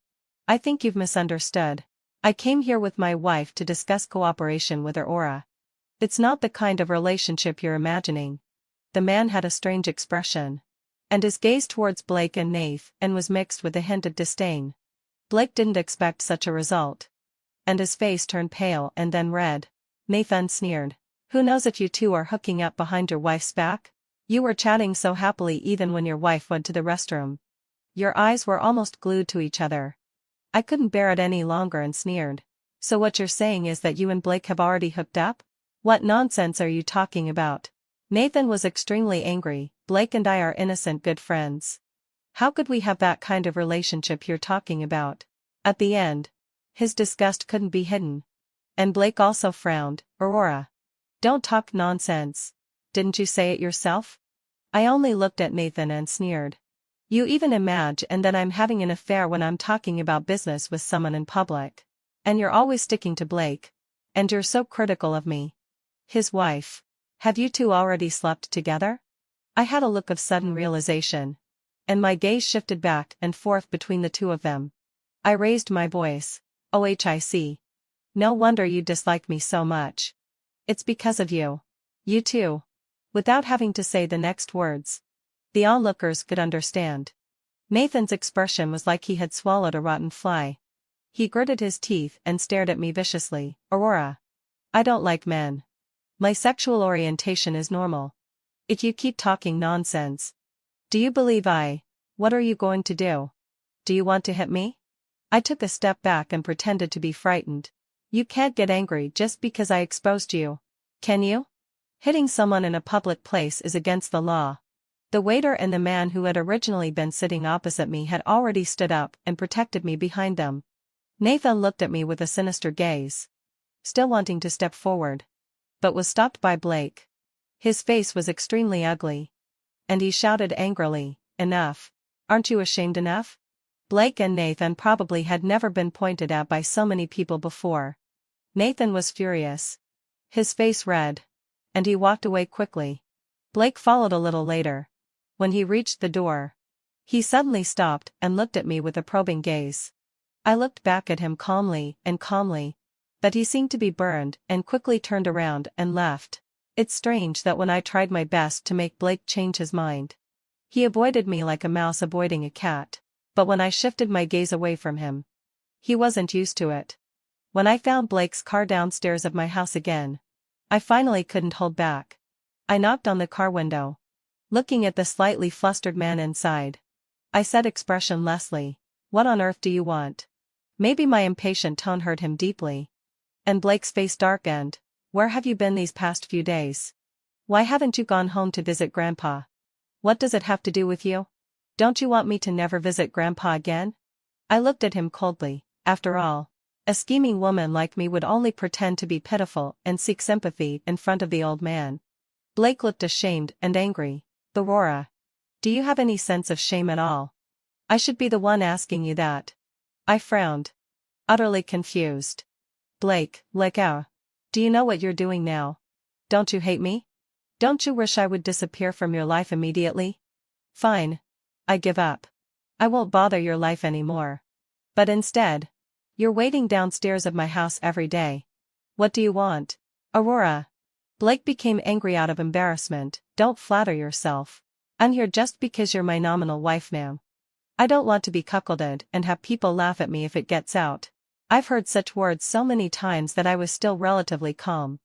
I think you've misunderstood. I came here with my wife to discuss cooperation with Aurora. It's not the kind of relationship you're imagining. The man had a strange expression. And his gaze towards Blake and Nathan was mixed with a hint of disdain. Blake didn't expect such a result. And his face turned pale and then red. Nathan sneered. Who knows if you two are hooking up behind your wife's back? You were chatting so happily even when your wife went to the restroom. Your eyes were almost glued to each other. I couldn't bear it any longer and sneered. So what you're saying is that you and Blake have already hooked up? What nonsense are you talking about? Nathan was extremely angry. Blake and I are innocent good friends. How could we have that kind of relationship you're talking about? At the end, his disgust couldn't be hidden. And Blake also frowned. Aurora. Don't talk nonsense. Didn't you say it yourself? I only looked at Nathan and sneered. You even imagine that I'm having an affair when I'm talking about business with someone in public. And you're always sticking to Blake. And you're so critical of me. His wife. Have you two already slept together? I had a look of sudden realization. And my gaze shifted back and forth between the two of them. I raised my voice. OHIC. No wonder you dislike me so much. It's because of you. You too. Without having to say the next words. The onlookers could understand. Nathan's expression was like he had swallowed a rotten fly. He gritted his teeth and stared at me viciously. Aurora. I don't like men. My sexual orientation is normal. If you keep talking nonsense. Do you believe what are you going to do? Do you want to hit me? I took a step back and pretended to be frightened. You can't get angry just because I exposed you. Can you? Hitting someone in a public place is against the law. The waiter and the man who had originally been sitting opposite me had already stood up and protected me behind them. Nathan looked at me with a sinister gaze. Still wanting to step forward. But was stopped by Blake. His face was extremely ugly. And he shouted angrily, Enough. Aren't you ashamed enough? Blake and Nathan probably had never been pointed at by so many people before. Nathan was furious. His face red. And he walked away quickly. Blake followed a little later. When he reached the door, he suddenly stopped and looked at me with a probing gaze. I looked back at him calmly, but he seemed to be burned and quickly turned around and left. It's strange that when I tried my best to make Blake change his mind, He avoided me like a mouse avoiding a cat, but when I shifted my gaze away from him, he wasn't used to it. When I found Blake's car downstairs of my house again, I finally couldn't hold back. I knocked on the car window. Looking at the slightly flustered man inside, I said expressionlessly, "What on earth do you want?" Maybe my impatient tone hurt him deeply. And Blake's face darkened. "Where have you been these past few days? Why haven't you gone home to visit Grandpa? What does it have to do with you? Don't you want me to never visit Grandpa again?" I looked at him coldly. After all, a scheming woman like me would only pretend to be pitiful and seek sympathy in front of the old man. Blake looked ashamed and angry. "Aurora, do you have any sense of shame at all? I should be the one asking you that." I frowned, utterly confused. "Blake, do you know what you're doing now? Don't you hate me? Don't you wish I would disappear from your life immediately? Fine. I give up. I won't bother your life anymore. But instead, you're waiting downstairs of my house every day. What do you want, Aurora?" Blake became angry out of embarrassment. "Don't flatter yourself. I'm here just because you're my nominal wife now. I don't want to be cuckolded and have people laugh at me if it gets out." I've heard such words so many times that I was still relatively calm.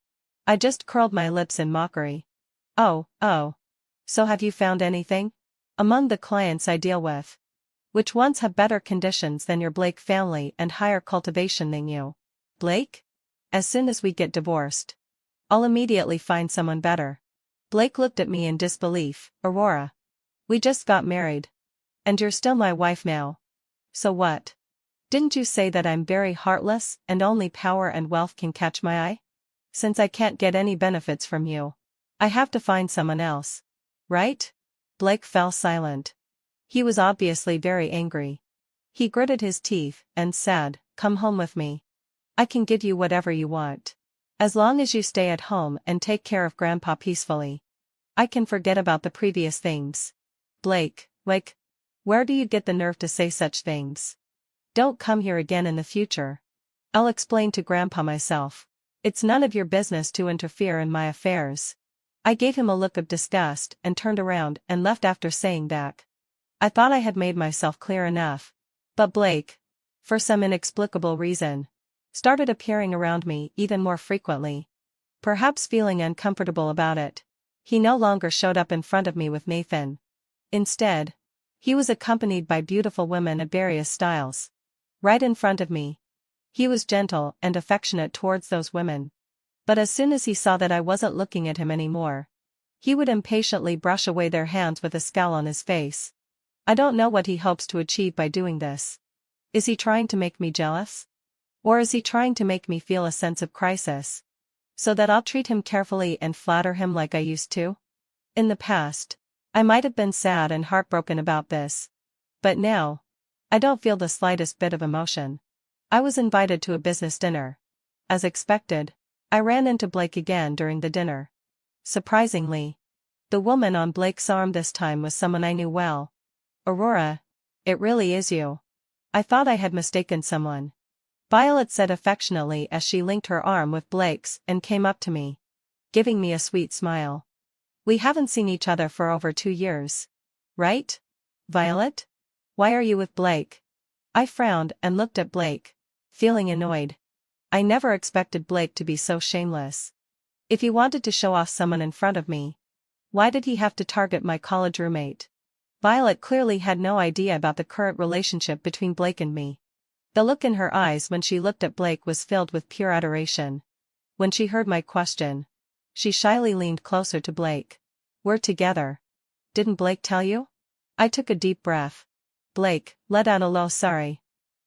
I just curled my lips in mockery. Oh. So have you found anything? Among the clients I deal with, which ones have better conditions than your Blake family and higher cultivation than you? Blake? As soon as we get divorced, I'll immediately find someone better. Blake looked at me in disbelief. "Aurora, we just got married. And you're still my wife now. So what? Didn't you say that I'm very heartless and only power and wealth can catch my eye? Since I can't get any benefits from you, I have to find someone else. Right?" Blake fell silent. He was obviously very angry. He gritted his teeth and said, "Come home with me. I can give you whatever you want. As long as you stay at home and take care of Grandpa peacefully, I can forget about the previous things." Blake, where do you get the nerve to say such things? Don't come here again in the future. I'll explain to Grandpa myself. It's none of your business to interfere in my affairs. I gave him a look of disgust and turned around and left after saying that. I thought I had made myself clear enough. But Blake, for some inexplicable reason, started appearing around me even more frequently. Perhaps feeling uncomfortable about it, he no longer showed up in front of me with Nathan. Instead, he was accompanied by beautiful women of various styles. Right in front of me, he was gentle and affectionate towards those women. But as soon as he saw that I wasn't looking at him anymore, he would impatiently brush away their hands with a scowl on his face. I don't know what he hopes to achieve by doing this. Is he trying to make me jealous? Or is he trying to make me feel a sense of crisis, so that I'll treat him carefully and flatter him like I used to? In the past, I might have been sad and heartbroken about this. But now, I don't feel the slightest bit of emotion. I was invited to a business dinner. As expected, I ran into Blake again during the dinner. Surprisingly, the woman on Blake's arm this time was someone I knew well. "Aurora, it really is you. I thought I had mistaken someone," Violet said affectionately as she linked her arm with Blake's and came up to me, giving me a sweet smile. "We haven't seen each other for over 2 years. Right? Violet? Why are you with Blake?" I frowned and looked at Blake, feeling annoyed. I never expected Blake to be so shameless. If he wanted to show off someone in front of me, why did he have to target my college roommate? Violet clearly had no idea about the current relationship between Blake and me. The look in her eyes when she looked at Blake was filled with pure adoration. When she heard my question, she shyly leaned closer to Blake. "We're together. Didn't Blake tell you?" I took a deep breath. Blake let out a low sorry.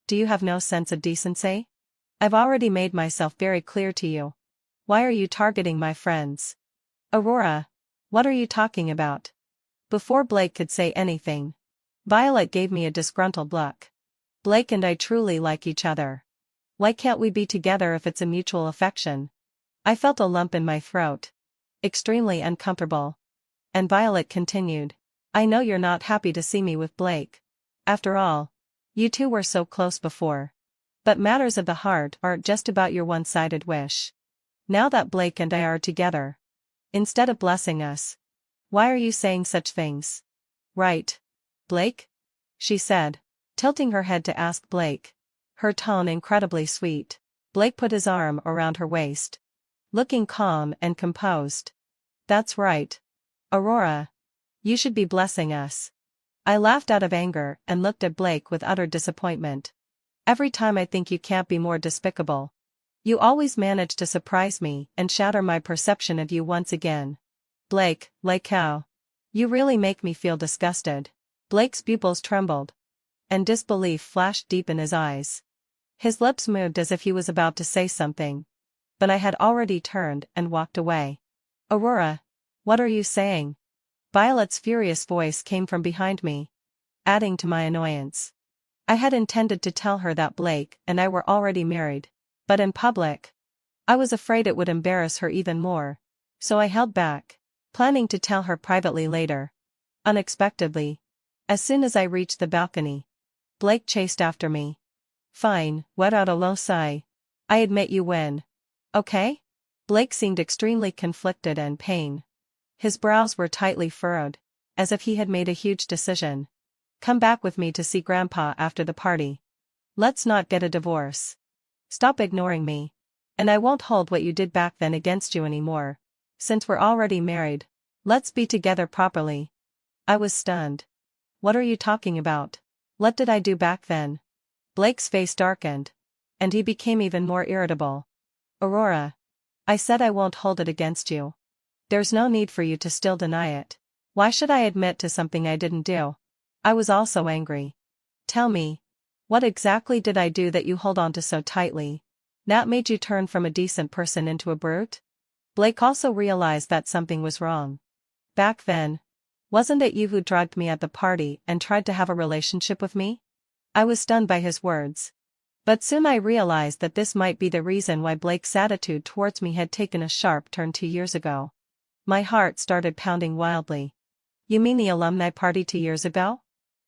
"Do you have no sense of decency? I've already made myself very clear to you. Why are you targeting my friends?" "Aurora, what are you talking about?" Before Blake could say anything, Violet gave me a disgruntled look. "Blake and I truly like each other. Why can't we be together if it's a mutual affection?" I felt a lump in my throat. Extremely uncomfortable. And Violet continued, "I know you're not happy to see me with Blake. After all, you two were so close before. But matters of the heart aren't just about your one-sided wish. Now that Blake and I are together, instead of blessing us, why are you saying such things?" Right. Blake? She said, tilting her head to ask Blake. Her tone incredibly sweet. Blake put his arm around her waist, looking calm and composed. That's right. Aurora. You should be blessing us. I laughed out of anger and looked at Blake with utter disappointment. Every time I think you can't be more despicable. You always manage to surprise me and shatter my perception of you once again. Blake, like how? You really make me feel disgusted. Blake's pupils trembled, and disbelief flashed deep in his eyes. His lips moved as if he was about to say something, but I had already turned and walked away. Aurora, what are you saying? Violet's furious voice came from behind me, adding to my annoyance. I had intended to tell her that Blake and I were already married, but in public. I was afraid it would embarrass her even more, so I held back, planning to tell her privately later. Unexpectedly, as soon as I reached the balcony, Blake chased after me. Fine, let out a low sigh. I admit you win. Okay? Blake seemed extremely conflicted and pain. His brows were tightly furrowed, as if he had made a huge decision. Come back with me to see Grandpa after the party. Let's not get a divorce. Stop ignoring me, and I won't hold what you did back then against you anymore. Since we're already married, let's be together properly. I was stunned. What are you talking about? What did I do back then? Blake's face darkened, and he became even more irritable. Aurora. I said I won't hold it against you. There's no need for you to still deny it. Why should I admit to something I didn't do? I was also angry. Tell me, what exactly did I do that you hold on to so tightly? That made you turn from a decent person into a brute? Blake also realized that something was wrong. Back then, wasn't it you who drugged me at the party and tried to have a relationship with me? I was stunned by his words. But soon I realized that this might be the reason why Blake's attitude towards me had taken a sharp turn 2 years ago. My heart started pounding wildly. You mean the alumni party 2 years ago?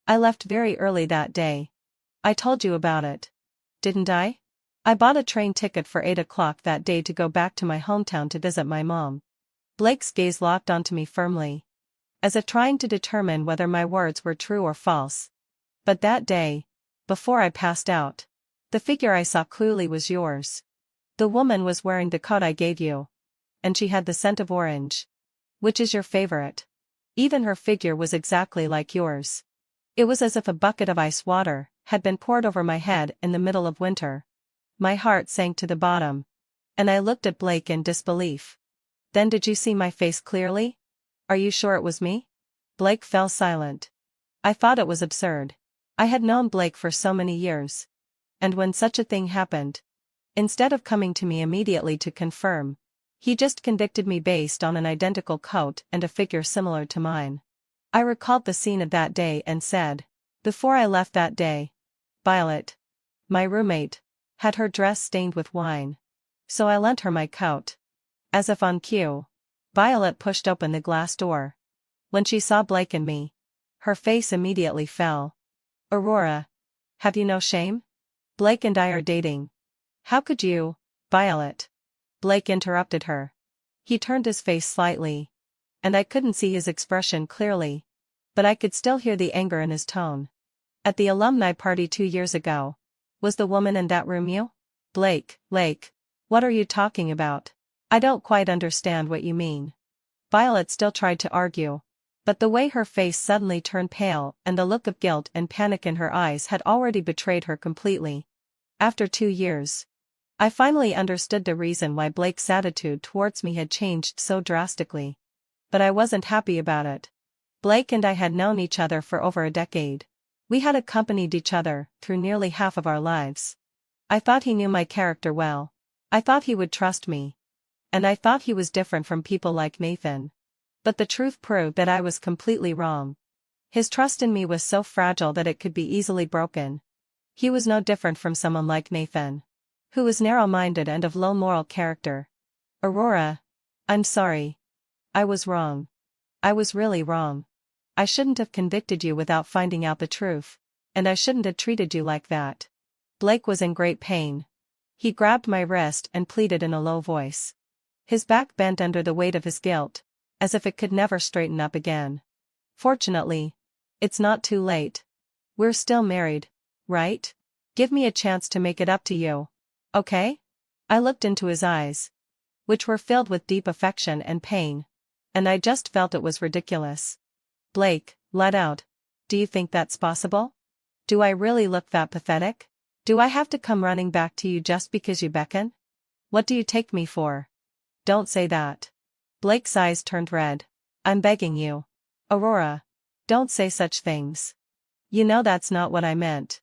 I left very early that day. I told you about it. Didn't I? I bought a train ticket for 8 o'clock that day to go back to my hometown to visit my mom. Blake's gaze locked onto me firmly, as if trying to determine whether my words were true or false. But that day, before I passed out, the figure I saw clearly was yours. The woman was wearing the coat I gave you, and she had the scent of orange. Which is your favorite? Even her figure was exactly like yours. It was as if a bucket of ice water had been poured over my head in the middle of winter. My heart sank to the bottom, and I looked at Blake in disbelief. Then did you see my face clearly? Are you sure it was me? Blake fell silent. I thought it was absurd. I had known Blake for so many years. And when such a thing happened, instead of coming to me immediately to confirm, he just convicted me based on an identical coat and a figure similar to mine. I recalled the scene of that day and said, before I left that day, Violet, my roommate, had her dress stained with wine. So I lent her my coat. As if on cue, Violet pushed open the glass door. When she saw Blake and me, her face immediately fell. Aurora, have you no shame? Blake and I are dating. How could you, Violet? Blake interrupted her. He turned his face slightly, and I couldn't see his expression clearly, but I could still hear the anger in his tone. At the alumni party 2 years ago, was the woman in that room you? Blake, what are you talking about? I don't quite understand what you mean. Violet still tried to argue, but the way her face suddenly turned pale and the look of guilt and panic in her eyes had already betrayed her completely. After 2 years, I finally understood the reason why Blake's attitude towards me had changed so drastically. But I wasn't happy about it. Blake and I had known each other for over a decade. We had accompanied each other through nearly half of our lives. I thought he knew my character well. I thought he would trust me. And I thought he was different from people like Nathan. But the truth proved that I was completely wrong. His trust in me was so fragile that it could be easily broken. He was no different from someone like Nathan, who was narrow-minded and of low moral character. Aurora, I'm sorry. I was wrong. I was really wrong. I shouldn't have convicted you without finding out the truth, and I shouldn't have treated you like that. Blake was in great pain. He grabbed my wrist and pleaded in a low voice. His back bent under the weight of his guilt, as if it could never straighten up again. Fortunately, It's not too late. We're still married, right? Give me a chance to make it up to you. Okay? I looked into his eyes, which were filled with deep affection and pain, and I just felt it was ridiculous. Blake, let out. Do you think that's possible? Do I really look that pathetic? Do I have to come running back to you just because you beckon? What do you take me for? Don't say that. Blake's eyes turned red. I'm begging you. Aurora. Don't say such things. You know that's not what I meant.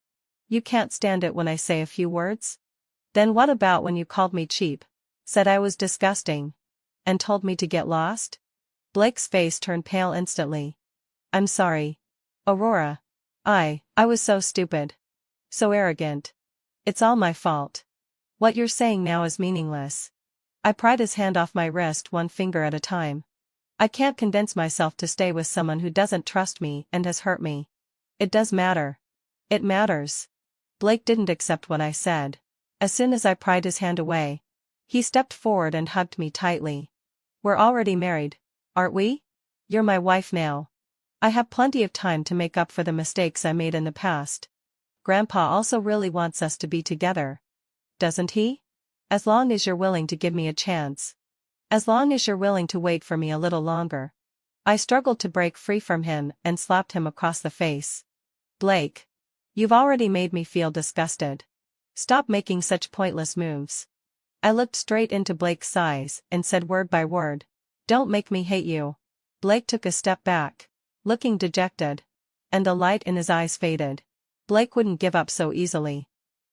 You can't stand it when I say a few words? Then what about when you called me cheap, said I was disgusting, and told me to get lost? Blake's face turned pale instantly. I'm sorry. Aurora. I was so stupid. So arrogant. It's all my fault. What you're saying now is meaningless. I pried his hand off my wrist one finger at a time. I can't convince myself to stay with someone who doesn't trust me and has hurt me. It does matter. It matters. Blake didn't accept what I said. As soon as I pried his hand away, he stepped forward and hugged me tightly. We're already married, aren't we? You're my wife now. I have plenty of time to make up for the mistakes I made in the past. Grandpa also really wants us to be together. Doesn't he? As long as you're willing to give me a chance. As long as you're willing to wait for me a little longer. I struggled to break free from him and slapped him across the face. Blake. You've already made me feel disgusted. Stop making such pointless moves. I looked straight into Blake's eyes and said word by word, don't make me hate you. Blake took a step back, looking dejected, and the light in his eyes faded. Blake wouldn't give up so easily.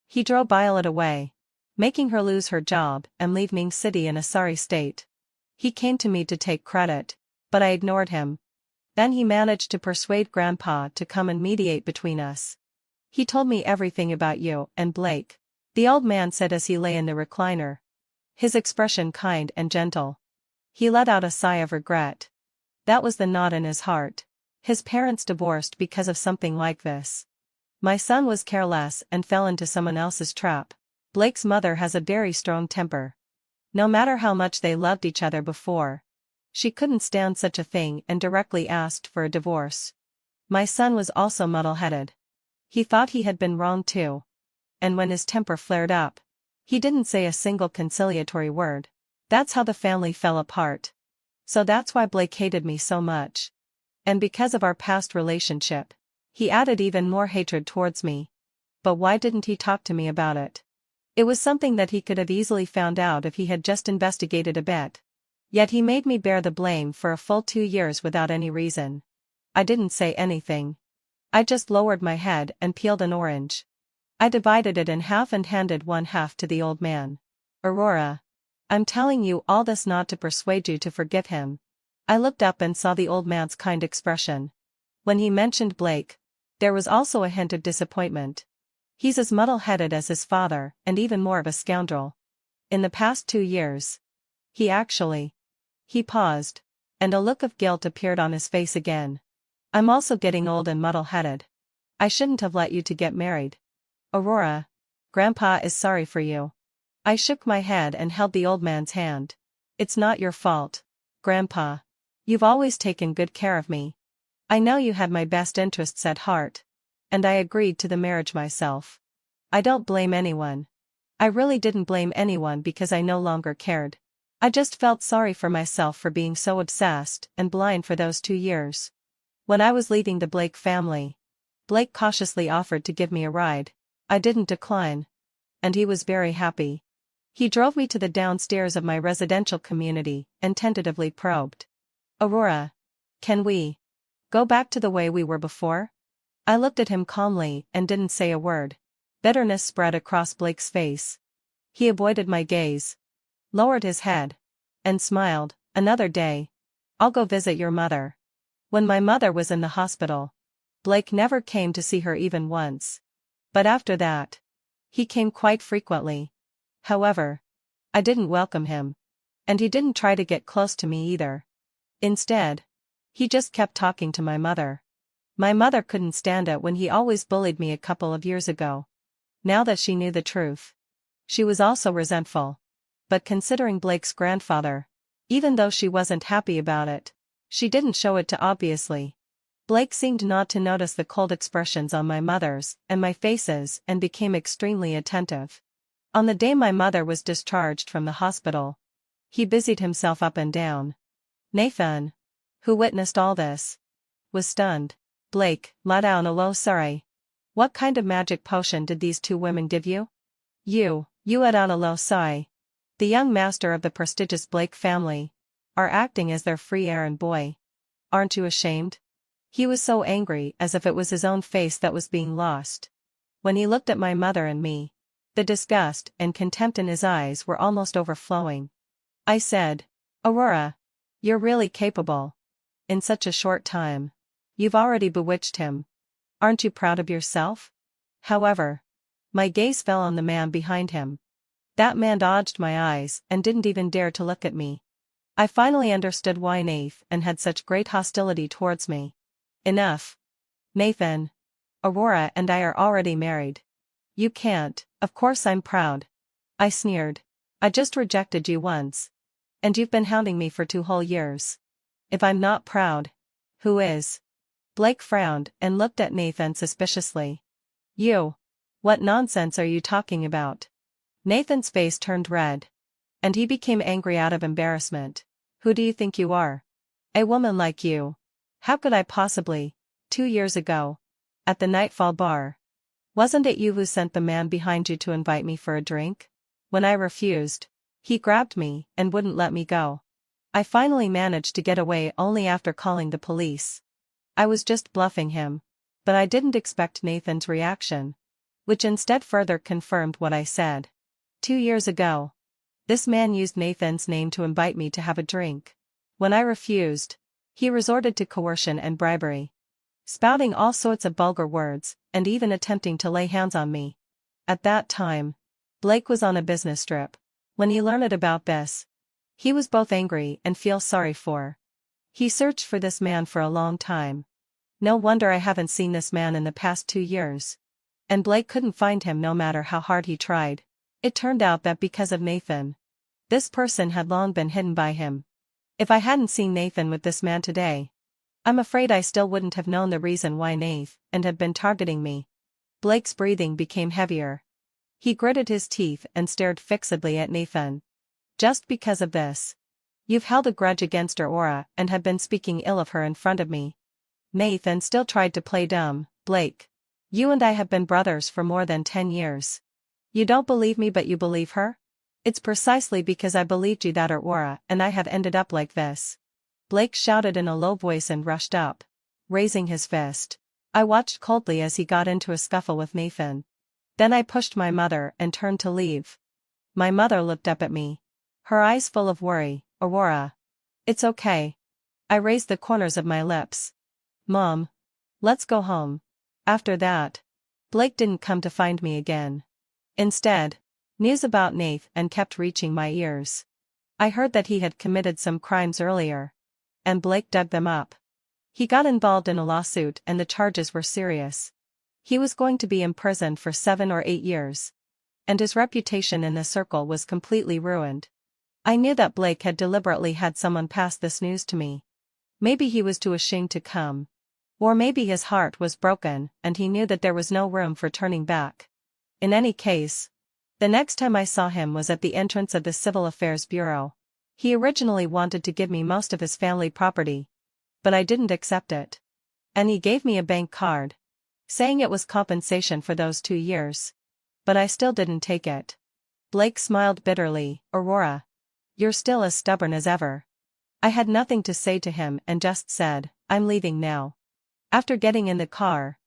He drove Violet away, making her lose her job and leaving City in a sorry state. He came to me to take credit, but I ignored him. Then he managed to persuade Grandpa to come and mediate between us. He told me everything about you and Blake, the old man said as he lay in the recliner, his expression kind and gentle. He let out a sigh of regret. That was the knot in his heart. His parents divorced because of something like this. My son was careless and fell into someone else's trap. Blake's mother has a very strong temper. No matter how much they loved each other before, she couldn't stand such a thing and directly asked for a divorce. My son was also muddle-headed. He thought he had been wrong too. And when his temper flared up, he didn't say a single conciliatory word. That's how the family fell apart. So that's why Blake hated me so much. And because of our past relationship, he added even more hatred towards me. But why didn't he talk to me about it? It was something that he could have easily found out if he had just investigated a bit. Yet he made me bear the blame for a full 2 years without any reason. I didn't say anything. I just lowered my head and peeled an orange. I divided it in half and handed one half to the old man. Aurora. I'm telling you all this not to persuade you to forgive him. I looked up and saw the old man's kind expression. When he mentioned Blake, there was also a hint of disappointment. He's as muddle-headed as his father and even more of a scoundrel. In the past 2 years. He paused, and a look of guilt appeared on his face again. I'm also getting old and muddle-headed. I shouldn't have let you to get married. Aurora. Grandpa is sorry for you. I shook my head and held the old man's hand. It's not your fault, Grandpa. You've always taken good care of me. I know you had my best interests at heart. And I agreed to the marriage myself. I don't blame anyone. I really didn't blame anyone because I no longer cared. I just felt sorry for myself for being so obsessed and blind for those 2 years. When I was leaving the Blake family, Blake cautiously offered to give me a ride. I didn't decline. And he was very happy. He drove me to the downstairs of my residential community and tentatively probed. Aurora. Can we go back to the way we were before? I looked at him calmly and didn't say a word. Bitterness spread across Blake's face. He avoided my gaze, lowered his head, and smiled. Another day. I'll go visit your mother. When my mother was in the hospital, Blake never came to see her even once. But after that, he came quite frequently. However, I didn't welcome him. And he didn't try to get close to me either. Instead, he just kept talking to my mother. My mother couldn't stand it when he always bullied me a couple of years ago. Now that she knew the truth, she was also resentful. But considering Blake's grandfather, even though she wasn't happy about it, she didn't show it too obviously. Blake seemed not to notice the cold expressions on my mother's and my faces and became extremely attentive. On the day my mother was discharged from the hospital, he busied himself up and down. Nathan, who witnessed all this, was stunned. Blake, let out a low sigh. What kind of magic potion did these two women give you? You let out a low sigh. The young master of the prestigious Blake family are acting as their free errand boy. Aren't you ashamed? He was so angry as if it was his own face that was being lost. When he looked at my mother and me, the disgust and contempt in his eyes were almost overflowing. I said, Aurora, you're really capable. In such a short time. You've already bewitched him. Aren't you proud of yourself? However, my gaze fell on the man behind him. That man dodged my eyes and didn't even dare to look at me. I finally understood why Nathan had such great hostility towards me. Enough. Nathan. Aurora and I are already married. You can't. Of course I'm proud. I sneered. I just rejected you once. And you've been hounding me for 2 whole years. If I'm not proud, who is? Blake frowned and looked at Nathan suspiciously. You. What nonsense are you talking about? Nathan's face turned red. And he became angry out of embarrassment. Who do you think you are? A woman like you. How could I possibly? 2 years ago. At the Nightfall bar. Wasn't it you who sent the man behind you to invite me for a drink? When I refused, he grabbed me and wouldn't let me go. I finally managed to get away only after calling the police. I was just bluffing him. But I didn't expect Nathan's reaction, which instead further confirmed what I said. 2 years ago. This man used Nathan's name to invite me to have a drink. When I refused, he resorted to coercion and bribery, spouting all sorts of vulgar words, and even attempting to lay hands on me. At that time, Blake was on a business trip. When he learned about this, he was both angry and feel sorry for. He searched for this man for a long time. No wonder I haven't seen this man in the past 2 years. And Blake couldn't find him no matter how hard he tried. It turned out that because of Nathan, this person had long been hidden by him. If I hadn't seen Nathan with this man today, I'm afraid I still wouldn't have known the reason why Nathan had been targeting me. Blake's breathing became heavier. He gritted his teeth and stared fixedly at Nathan. Just because of this. You've held a grudge against Aurora and have been speaking ill of her in front of me. Nathan still tried to play dumb. Blake. You and I have been brothers for more than 10 years. You don't believe me but you believe her? It's precisely because I believed you that Aurora and I have ended up like this. Blake shouted in a low voice and rushed up, raising his fist. I watched coldly as he got into a scuffle with Nathan. Then I pushed my mother and turned to leave. My mother looked up at me, her eyes full of worry. Aurora. It's okay. I raised the corners of my lips. Mom. Let's go home. After that, Blake didn't come to find me again. Instead, news about Nathan kept reaching my ears. I heard that he had committed some crimes earlier. And Blake dug them up. He got involved in a lawsuit and the charges were serious. He was going to be imprisoned for 7 or 8 years. And his reputation in the circle was completely ruined. I knew that Blake had deliberately had someone pass this news to me. Maybe he was too ashamed to come. Or maybe his heart was broken and he knew that there was no room for turning back. In any case, the next time I saw him was at the entrance of the Civil Affairs Bureau. He originally wanted to give me most of his family property. But I didn't accept it. And he gave me a bank card, saying it was compensation for those 2 years. But I still didn't take it. Blake smiled bitterly. Aurora. You're still as stubborn as ever. I had nothing to say to him and just said, I'm leaving now. After getting in the car,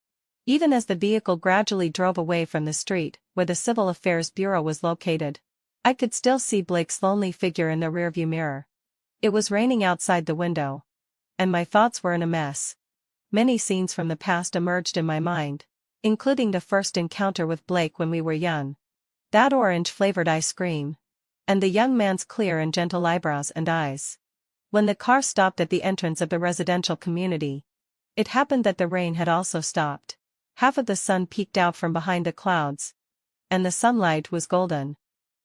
even as the vehicle gradually drove away from the street where the Civil Affairs Bureau was located, I could still see Blake's lonely figure in the rearview mirror. It was raining outside the window. And my thoughts were in a mess. Many scenes from the past emerged in my mind, including the first encounter with Blake when we were young. That orange-flavored ice cream. And the young man's clear and gentle eyebrows and eyes. When the car stopped at the entrance of the residential community, it happened that the rain had also stopped. Half of the sun peeked out from behind the clouds. And the sunlight was golden.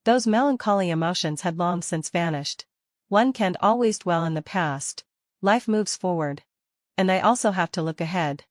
Those melancholy emotions had long since vanished. One can't always dwell in the past. Life moves forward. And I also have to look ahead.